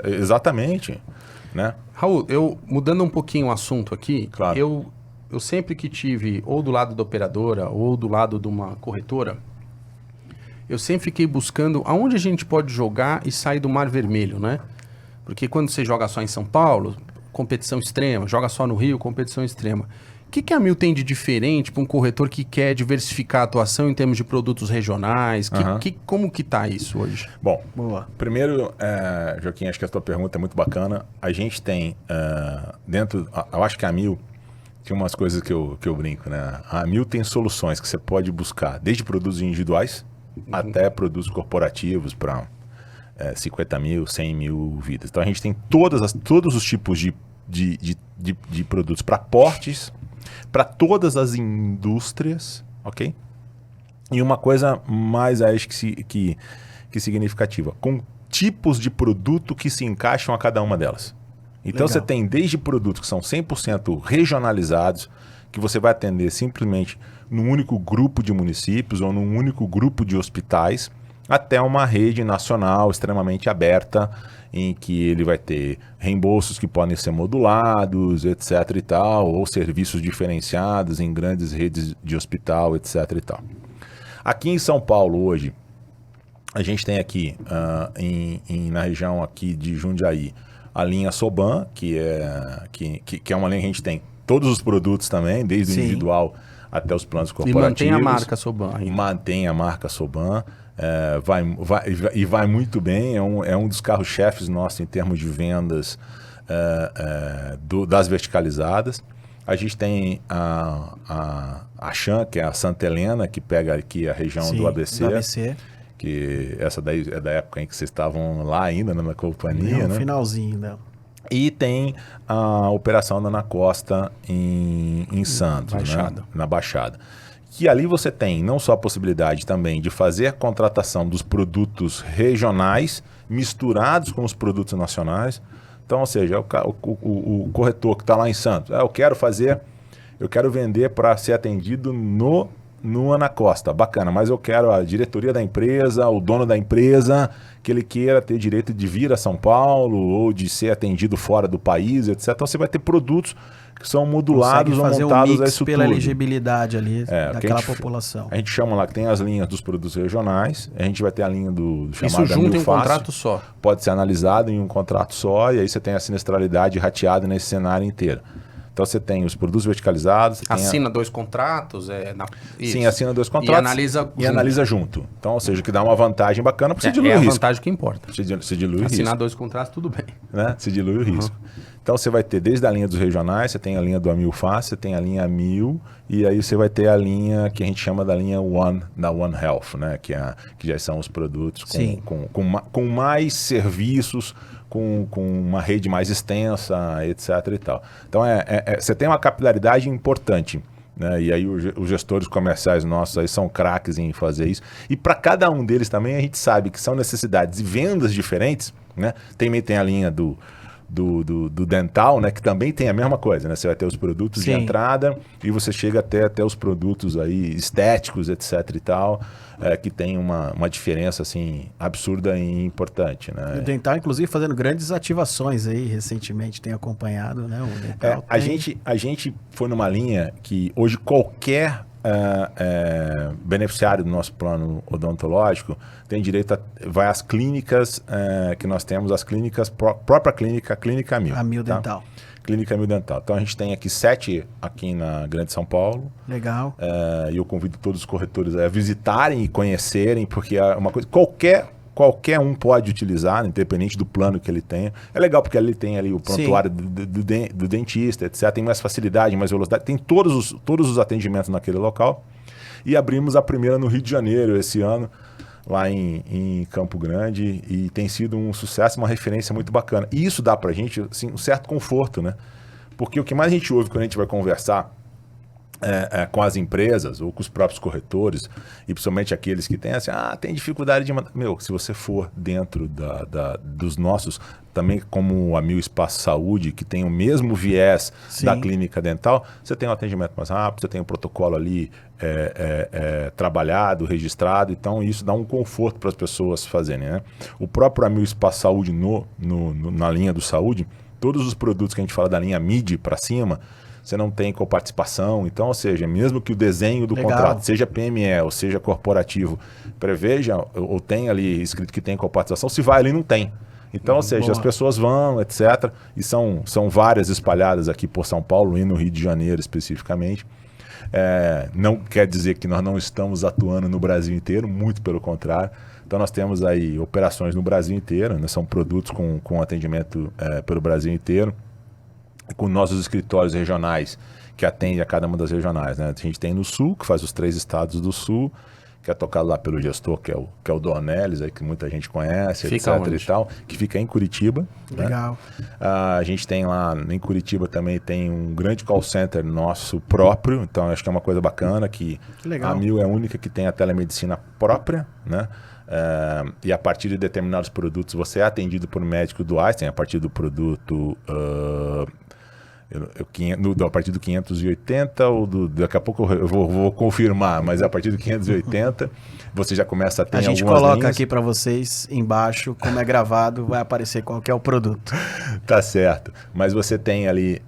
exatamente. Né? Raul, mudando um pouquinho o assunto aqui, Claro. eu sempre que tive ou do lado da operadora ou do lado de uma corretora, eu sempre fiquei buscando aonde a gente pode jogar e sair do mar vermelho, né? Porque quando você joga só em São Paulo, competição extrema, joga só no Rio, competição extrema. O que a Amil tem de diferente para um corretor que quer diversificar a atuação em termos de produtos regionais? Como que tá isso hoje? Bom, Boa. primeiro, Joaquim, acho que a tua pergunta é muito bacana. A gente tem eu acho que a Amil tem umas coisas que eu brinco, né? A Amil tem soluções que você pode buscar, desde produtos individuais até produtos corporativos para 50 mil, 100 mil vidas. Então a gente tem todos os tipos de produtos para portes, para todas as indústrias, ok? E uma coisa mais, acho que significativa, com tipos de produto que se encaixam a cada uma delas. Então Legal. você tem desde produtos que são 100% regionalizados, que você vai atender simplesmente num único grupo de municípios ou num único grupo de hospitais, até uma rede nacional extremamente aberta, em que ele vai ter reembolsos que podem ser modulados, etc. e tal, ou serviços diferenciados em grandes redes de hospital, etc. e tal. Aqui em São Paulo, hoje, a gente tem aqui, na região aqui de Jundiaí, a linha Soban, que é uma linha que a gente tem todos os produtos também, desde o individual até os planos corporativos. E mantém a marca Soban ainda. Mantém a marca Soban. Vai muito bem, é um dos carros-chefes nossos em termos de vendas das verticalizadas. A gente tem a Chan, que é a Santa Helena, que pega aqui a região do ABC. Que essa daí é da época em que vocês estavam lá ainda na companhia, No né? finalzinho dela. E tem a operação da Ana Costa em Santos, Baixada. né? Na Baixada. Que ali você tem não só a possibilidade também de fazer a contratação dos produtos regionais misturados com os produtos nacionais. Então, ou seja, o corretor que está lá em Santos, eu quero vender para ser atendido no Ana Costa, bacana, mas eu quero a diretoria da empresa, o dono da empresa, que ele queira ter direito de vir a São Paulo ou de ser atendido fora do país, etc. Então você vai ter produtos que são modulados ou montados a isso pela tudo. elegibilidade ali daquela população. A gente chama lá que tem as linhas dos produtos regionais, a gente vai ter a linha do chamado Isso junto em um Fácil, contrato só. pode ser analisado em um contrato só, e aí você tem a sinistralidade rateada nesse cenário inteiro. Então você tem os produtos verticalizados. Assina 2 contratos. Sim, assina 2 contratos. E analisa junto. Então, ou seja, que dá uma vantagem bacana para você diluir o risco. É a vantagem que importa. Se dilui o risco. Assinar 2 contratos, tudo bem. Né? Se dilui o risco. Então você vai ter desde a linha dos regionais, você tem a linha do Amil Fácil, você tem a linha Amil, e aí você vai ter a linha que a gente chama da linha One, da One Health, né? que já são os produtos com mais serviços, com uma rede mais extensa, etc. e tal. Então você tem uma capilaridade importante, né? E aí os gestores comerciais nossos aí são craques em fazer isso. E para cada um deles também a gente sabe que são necessidades e vendas diferentes, né? Tem a linha do dental, né, que também tem a mesma coisa, né? Você vai ter os produtos de entrada e você chega até os produtos aí estéticos, etc. e tal, que tem uma diferença assim absurda e importante, né? E o dental, inclusive, fazendo grandes ativações aí recentemente, tem acompanhado, né? O dental a gente foi numa linha que hoje qualquer beneficiário do nosso plano odontológico tem direito vai às clínicas que nós temos, as clínicas, própria clínica, a Clínica Amil. Amil Dental. Clínica Amil Dental. Então a gente tem aqui 7 aqui na Grande São Paulo. Legal. E eu convido todos os corretores a visitarem e conhecerem, porque é uma coisa, qualquer um pode utilizar, independente do plano que ele tenha. É legal porque ele tem ali o prontuário do dentista, etc. Tem mais facilidade, mais velocidade. Tem todos os atendimentos naquele local. E abrimos a primeira no Rio de Janeiro esse ano, lá em Campo Grande, e tem sido um sucesso, uma referência muito bacana. E isso dá pra gente assim, um certo conforto, né? Porque o que mais a gente ouve quando a gente vai conversar com as empresas ou com os próprios corretores, e principalmente aqueles que têm assim, tem dificuldade de mandar. Meu, se você for dentro dos nossos, também como a Mil Espaço Saúde, que tem o mesmo viés da clínica dental, você tem um atendimento mais rápido, você tem um protocolo ali trabalhado, registrado, então isso dá um conforto para as pessoas fazerem, né? O próprio Amil Espaço Saúde na linha do saúde, todos os produtos que a gente fala da linha MIDI para cima, você não tem coparticipação, então, ou seja, mesmo que o desenho do contrato, seja PME ou seja corporativo, preveja ou tenha ali escrito que tem coparticipação, se vai ali não tem. Então, ou seja, as pessoas vão, etc. E são várias espalhadas aqui por São Paulo e no Rio de Janeiro especificamente. Não quer dizer que nós não estamos atuando no Brasil inteiro, muito pelo contrário. Então nós temos aí operações no Brasil inteiro, né? São produtos com atendimento pelo Brasil inteiro, com nossos escritórios regionais, que atendem a cada uma das regionais, né? A gente tem no Sul, que faz os 3 estados do Sul, que é tocado lá pelo gestor, que é o Dornelles, aí, que muita gente conhece, fica etc. onde? E tal, que fica em Curitiba. Legal. Né? A gente tem lá em Curitiba também tem um grande call center nosso próprio, então acho que é uma coisa bacana, que a Mil é a única que tem a telemedicina própria, né? E a partir de determinados produtos você é atendido por um médico do Einstein, a partir do produto... a partir do 580 ou daqui a pouco eu vou confirmar, mas a partir do 580 você já começa a ter algumas linhas. A gente coloca aqui para vocês embaixo, como é gravado, vai aparecer qual que é o produto. Tá certo, mas você tem ali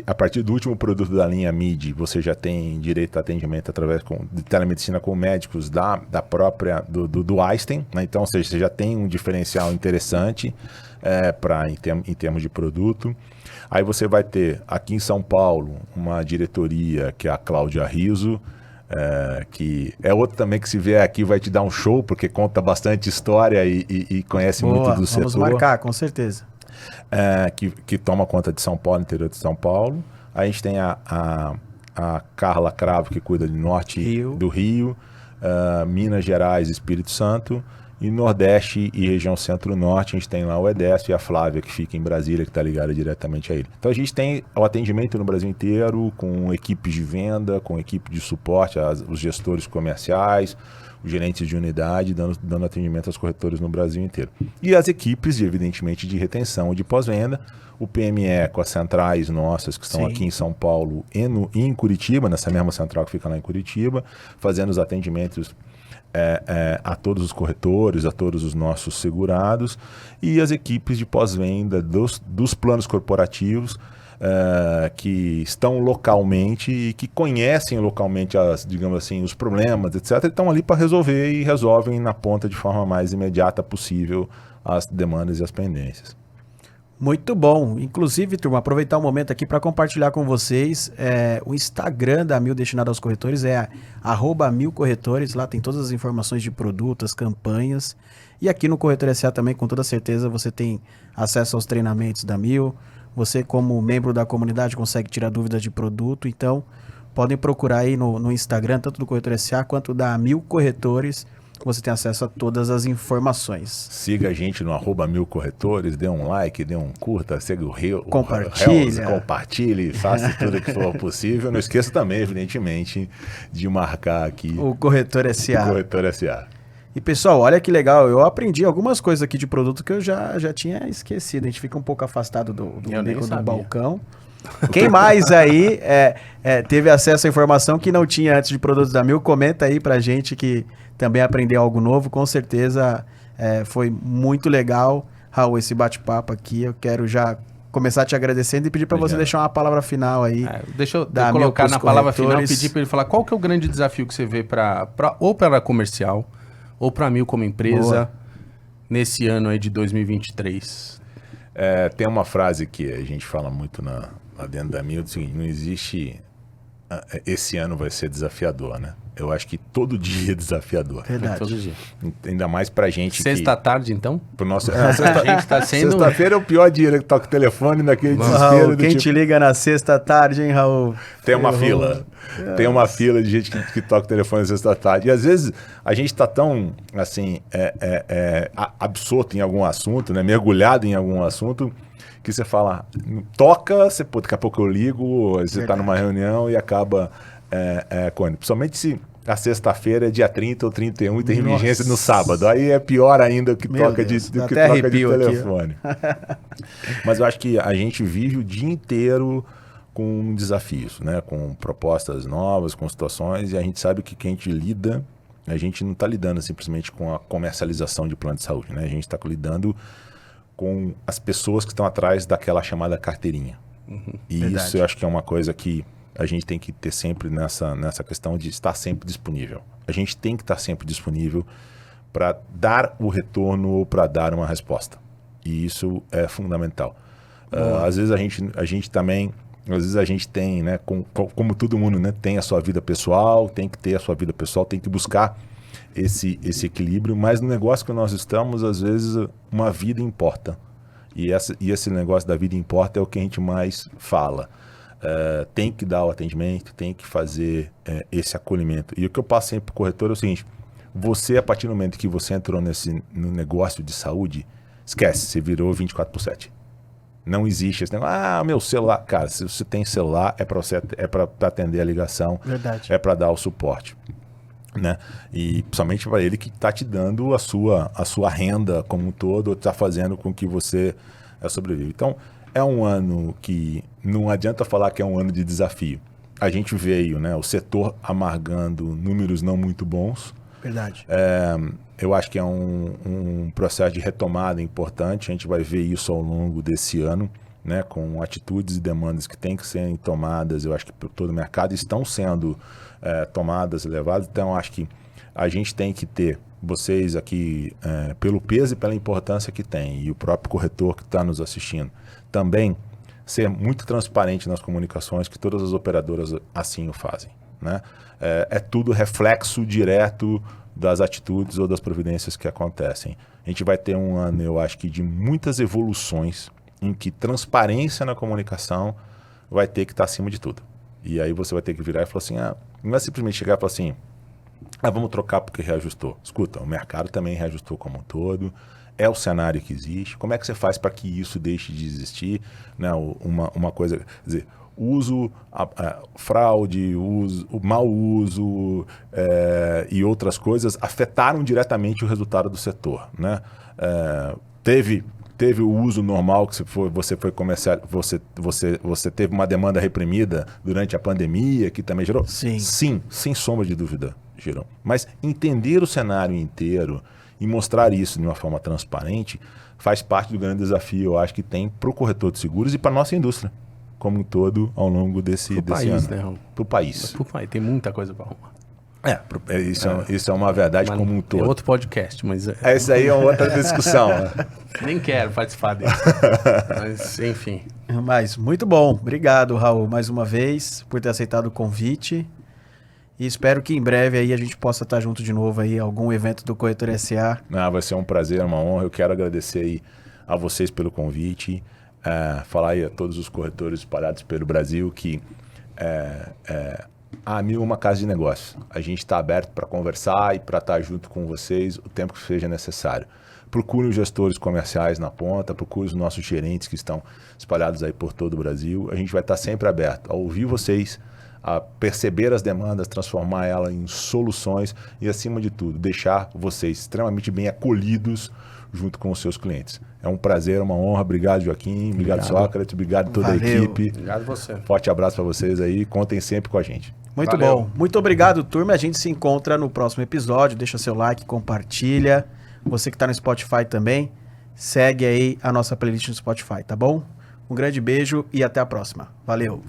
a partir do último produto da linha MIDI, você já tem direito a atendimento através de telemedicina com médicos da própria do Einstein, né? Então, ou seja, você já tem um diferencial interessante em termos de produto. Aí você vai ter aqui em São Paulo uma diretoria que é a Cláudia Riso, que é outro também que se vier aqui vai te dar um show, porque conta bastante história e conhece muito do setor. Vamos marcar, com certeza. Que toma conta de São Paulo, interior de São Paulo. Aí a gente tem a Carla Cravo, que cuida do norte do Rio, Minas Gerais e Espírito Santo. E Nordeste e região Centro-Norte, a gente tem lá o Edésio e a Flávia, que fica em Brasília, que está ligada diretamente a ele. Então a gente tem o atendimento no Brasil inteiro, com equipes de venda, com equipe de suporte, os gestores comerciais, os gerentes de unidade, dando atendimento aos corretores no Brasil inteiro. E as equipes, evidentemente, de retenção e de pós-venda, o PME com as centrais nossas, que estão aqui em São Paulo e em Curitiba, nessa mesma central que fica lá em Curitiba, fazendo os atendimentos a todos os corretores, a todos os nossos segurados, e as equipes de pós-venda dos planos corporativos que estão localmente e que conhecem localmente digamos assim, os problemas, etc. E estão ali para resolver e resolvem na ponta de forma mais imediata possível as demandas e as pendências. Muito bom. Inclusive, turma, aproveitar o momento aqui para compartilhar com vocês o Instagram da Mil destinado aos corretores, @milcorretores. Lá tem todas as informações de produtos, campanhas. E aqui no Corretor SA também, com toda certeza, você tem acesso aos treinamentos da Mil. Você, como membro da comunidade, consegue tirar dúvidas de produto. Então, podem procurar aí no Instagram, tanto do Corretor SA quanto da Mil Corretores. Você tem acesso a todas as informações. Siga a gente no @milcorretores, dê um like, dê um curta, siga o Rio, compartilhe, faça tudo que for possível. Não esqueça também, evidentemente, de marcar aqui o Corretor SA. O Corretor SA. E pessoal, olha que legal, eu aprendi algumas coisas aqui de produto que eu já tinha esquecido. A gente fica um pouco afastado do beco do balcão. Quem mais aí teve acesso à informação que não tinha antes de produtos da Mil, comenta aí pra gente que também aprendeu algo novo. Com certeza foi muito legal, Raul, esse bate-papo aqui. Eu quero já começar te agradecendo e pedir para você deixar uma palavra final aí. Deixa eu colocar na palavra final, pedir para ele falar qual que é o grande desafio que você vê ou para comercial ou para Mil como empresa nesse ano aí de 2023. Tem uma frase que a gente fala muito lá dentro da Mil, é o seguinte: não existe esse ano vai ser desafiador, né? Eu acho que todo dia é desafiador. Verdade. Todo dia. Ainda mais pra gente Sexta tarde, então? Pro nosso... A gente tá sendo... Sexta-feira é o pior dia, né? Que toca o telefone naquele desespero. Raul, do quem tipo, te liga na sexta tarde, hein, Raul? tem uma fila. Tem uma fila de gente que toca o telefone na sexta-tarde. E às vezes a gente tá tão, assim, absorto em algum assunto, né? Mergulhado em algum assunto, que você fala, toca, você, pô, daqui a pouco eu ligo, você tá numa reunião e acaba correndo. Principalmente se a sexta-feira é dia 30 ou 31 e tem vigência no sábado. Aí é pior ainda que troca de telefone. Mas eu acho que a gente vive o dia inteiro com desafios, né? Com propostas novas, com situações, e a gente sabe que quem a gente lida, a gente não está lidando simplesmente com a comercialização de plano de saúde, né? A gente está lidando com as pessoas que estão atrás daquela chamada carteirinha. E Verdade. isso eu acho que é uma coisa que a gente tem que ter sempre nessa questão de estar sempre disponível. A gente tem que estar sempre disponível para dar o retorno ou para dar uma resposta. E isso é fundamental. Às vezes a gente também, às vezes a gente tem, né, como todo mundo, né, tem a sua vida pessoal, tem que ter a sua vida pessoal, tem que buscar esse equilíbrio, mas no negócio que nós estamos, às vezes uma vida importa. E esse negócio da vida importa é o que a gente mais fala. Tem que dar o atendimento, tem que fazer esse acolhimento. E o que eu passo sempre para o corretor é o seguinte: você, a partir do momento que você entrou no negócio de saúde, esquece, você virou 24/7. Não existe esse negócio, meu celular. Cara, se você tem celular, é para atender a ligação, Verdade. é para dar o suporte. Né? E principalmente para ele que está te dando a sua renda como um todo, está fazendo com que você sobreviva. Então, é um ano que não adianta falar que é um ano de desafio. A gente veio, né, o setor amargando números não muito bons. Verdade. Eu acho que é um processo de retomada importante. A gente vai ver isso ao longo desse ano, né, com atitudes e demandas que têm que serem tomadas. Eu acho que por todo o mercado estão sendo tomadas e levadas. Então, acho que a gente tem que ter vocês aqui, pelo peso e pela importância que tem, e o próprio corretor que está nos assistindo, também ser muito transparente nas comunicações, que todas as operadoras assim o fazem, né? É tudo reflexo direto das atitudes ou das providências que acontecem. A gente vai ter um ano, eu acho que de muitas evoluções, em que transparência na comunicação vai ter que estar acima de tudo. E aí você vai ter que virar e falar assim, não é simplesmente chegar e falar assim, vamos trocar porque reajustou. Escuta, o mercado também reajustou como um todo, é o cenário que existe. Como é que você faz para que isso deixe de existir? Né? Uma coisa, quer dizer, uso, fraude, o mau uso e outras coisas afetaram diretamente o resultado do setor. Né? Teve o uso normal que você foi comercial, você teve uma demanda reprimida durante a pandemia que também gerou? Sim. Sim, sem sombra de dúvida, gerou. Mas entender o cenário inteiro e mostrar isso de uma forma transparente faz parte do grande desafio, eu acho, que tem para o corretor de seguros e para a nossa indústria como um todo ao longo desse país, ano. né? Para o país. Pro país, tem muita coisa para arrumar. Isso é uma verdade como um todo. É outro podcast, mas... Essa aí é outra discussão. Nem quero participar dele. Mas, enfim. Mas muito bom. Obrigado, Raul, mais uma vez, por ter aceitado o convite. E espero que em breve aí a gente possa estar junto de novo aí, algum evento do Corretor SA. Vai ser um prazer, uma honra. Eu quero agradecer aí a vocês pelo convite. Falar aí a todos os corretores espalhados pelo Brasil que a Amil é uma casa de negócio. A gente está aberto para conversar e para estar junto com vocês o tempo que seja necessário. Procure os gestores comerciais na ponta, procure os nossos gerentes que estão espalhados aí por todo o Brasil. A gente vai estar sempre aberto a ouvir vocês, a perceber as demandas, transformar ela em soluções e, acima de tudo, deixar vocês extremamente bem acolhidos junto com os seus clientes. É um prazer, uma honra. Obrigado, Joaquim. Obrigado, Sócrates. Obrigado toda a equipe. Obrigado você. Forte abraço para vocês aí. Contem sempre com a gente. Muito Valeu. bom. Muito obrigado, turma. A gente se encontra no próximo episódio. Deixa seu like, compartilha. Você que está no Spotify também, segue aí a nossa playlist no Spotify, tá bom? Um grande beijo e até a próxima. Valeu!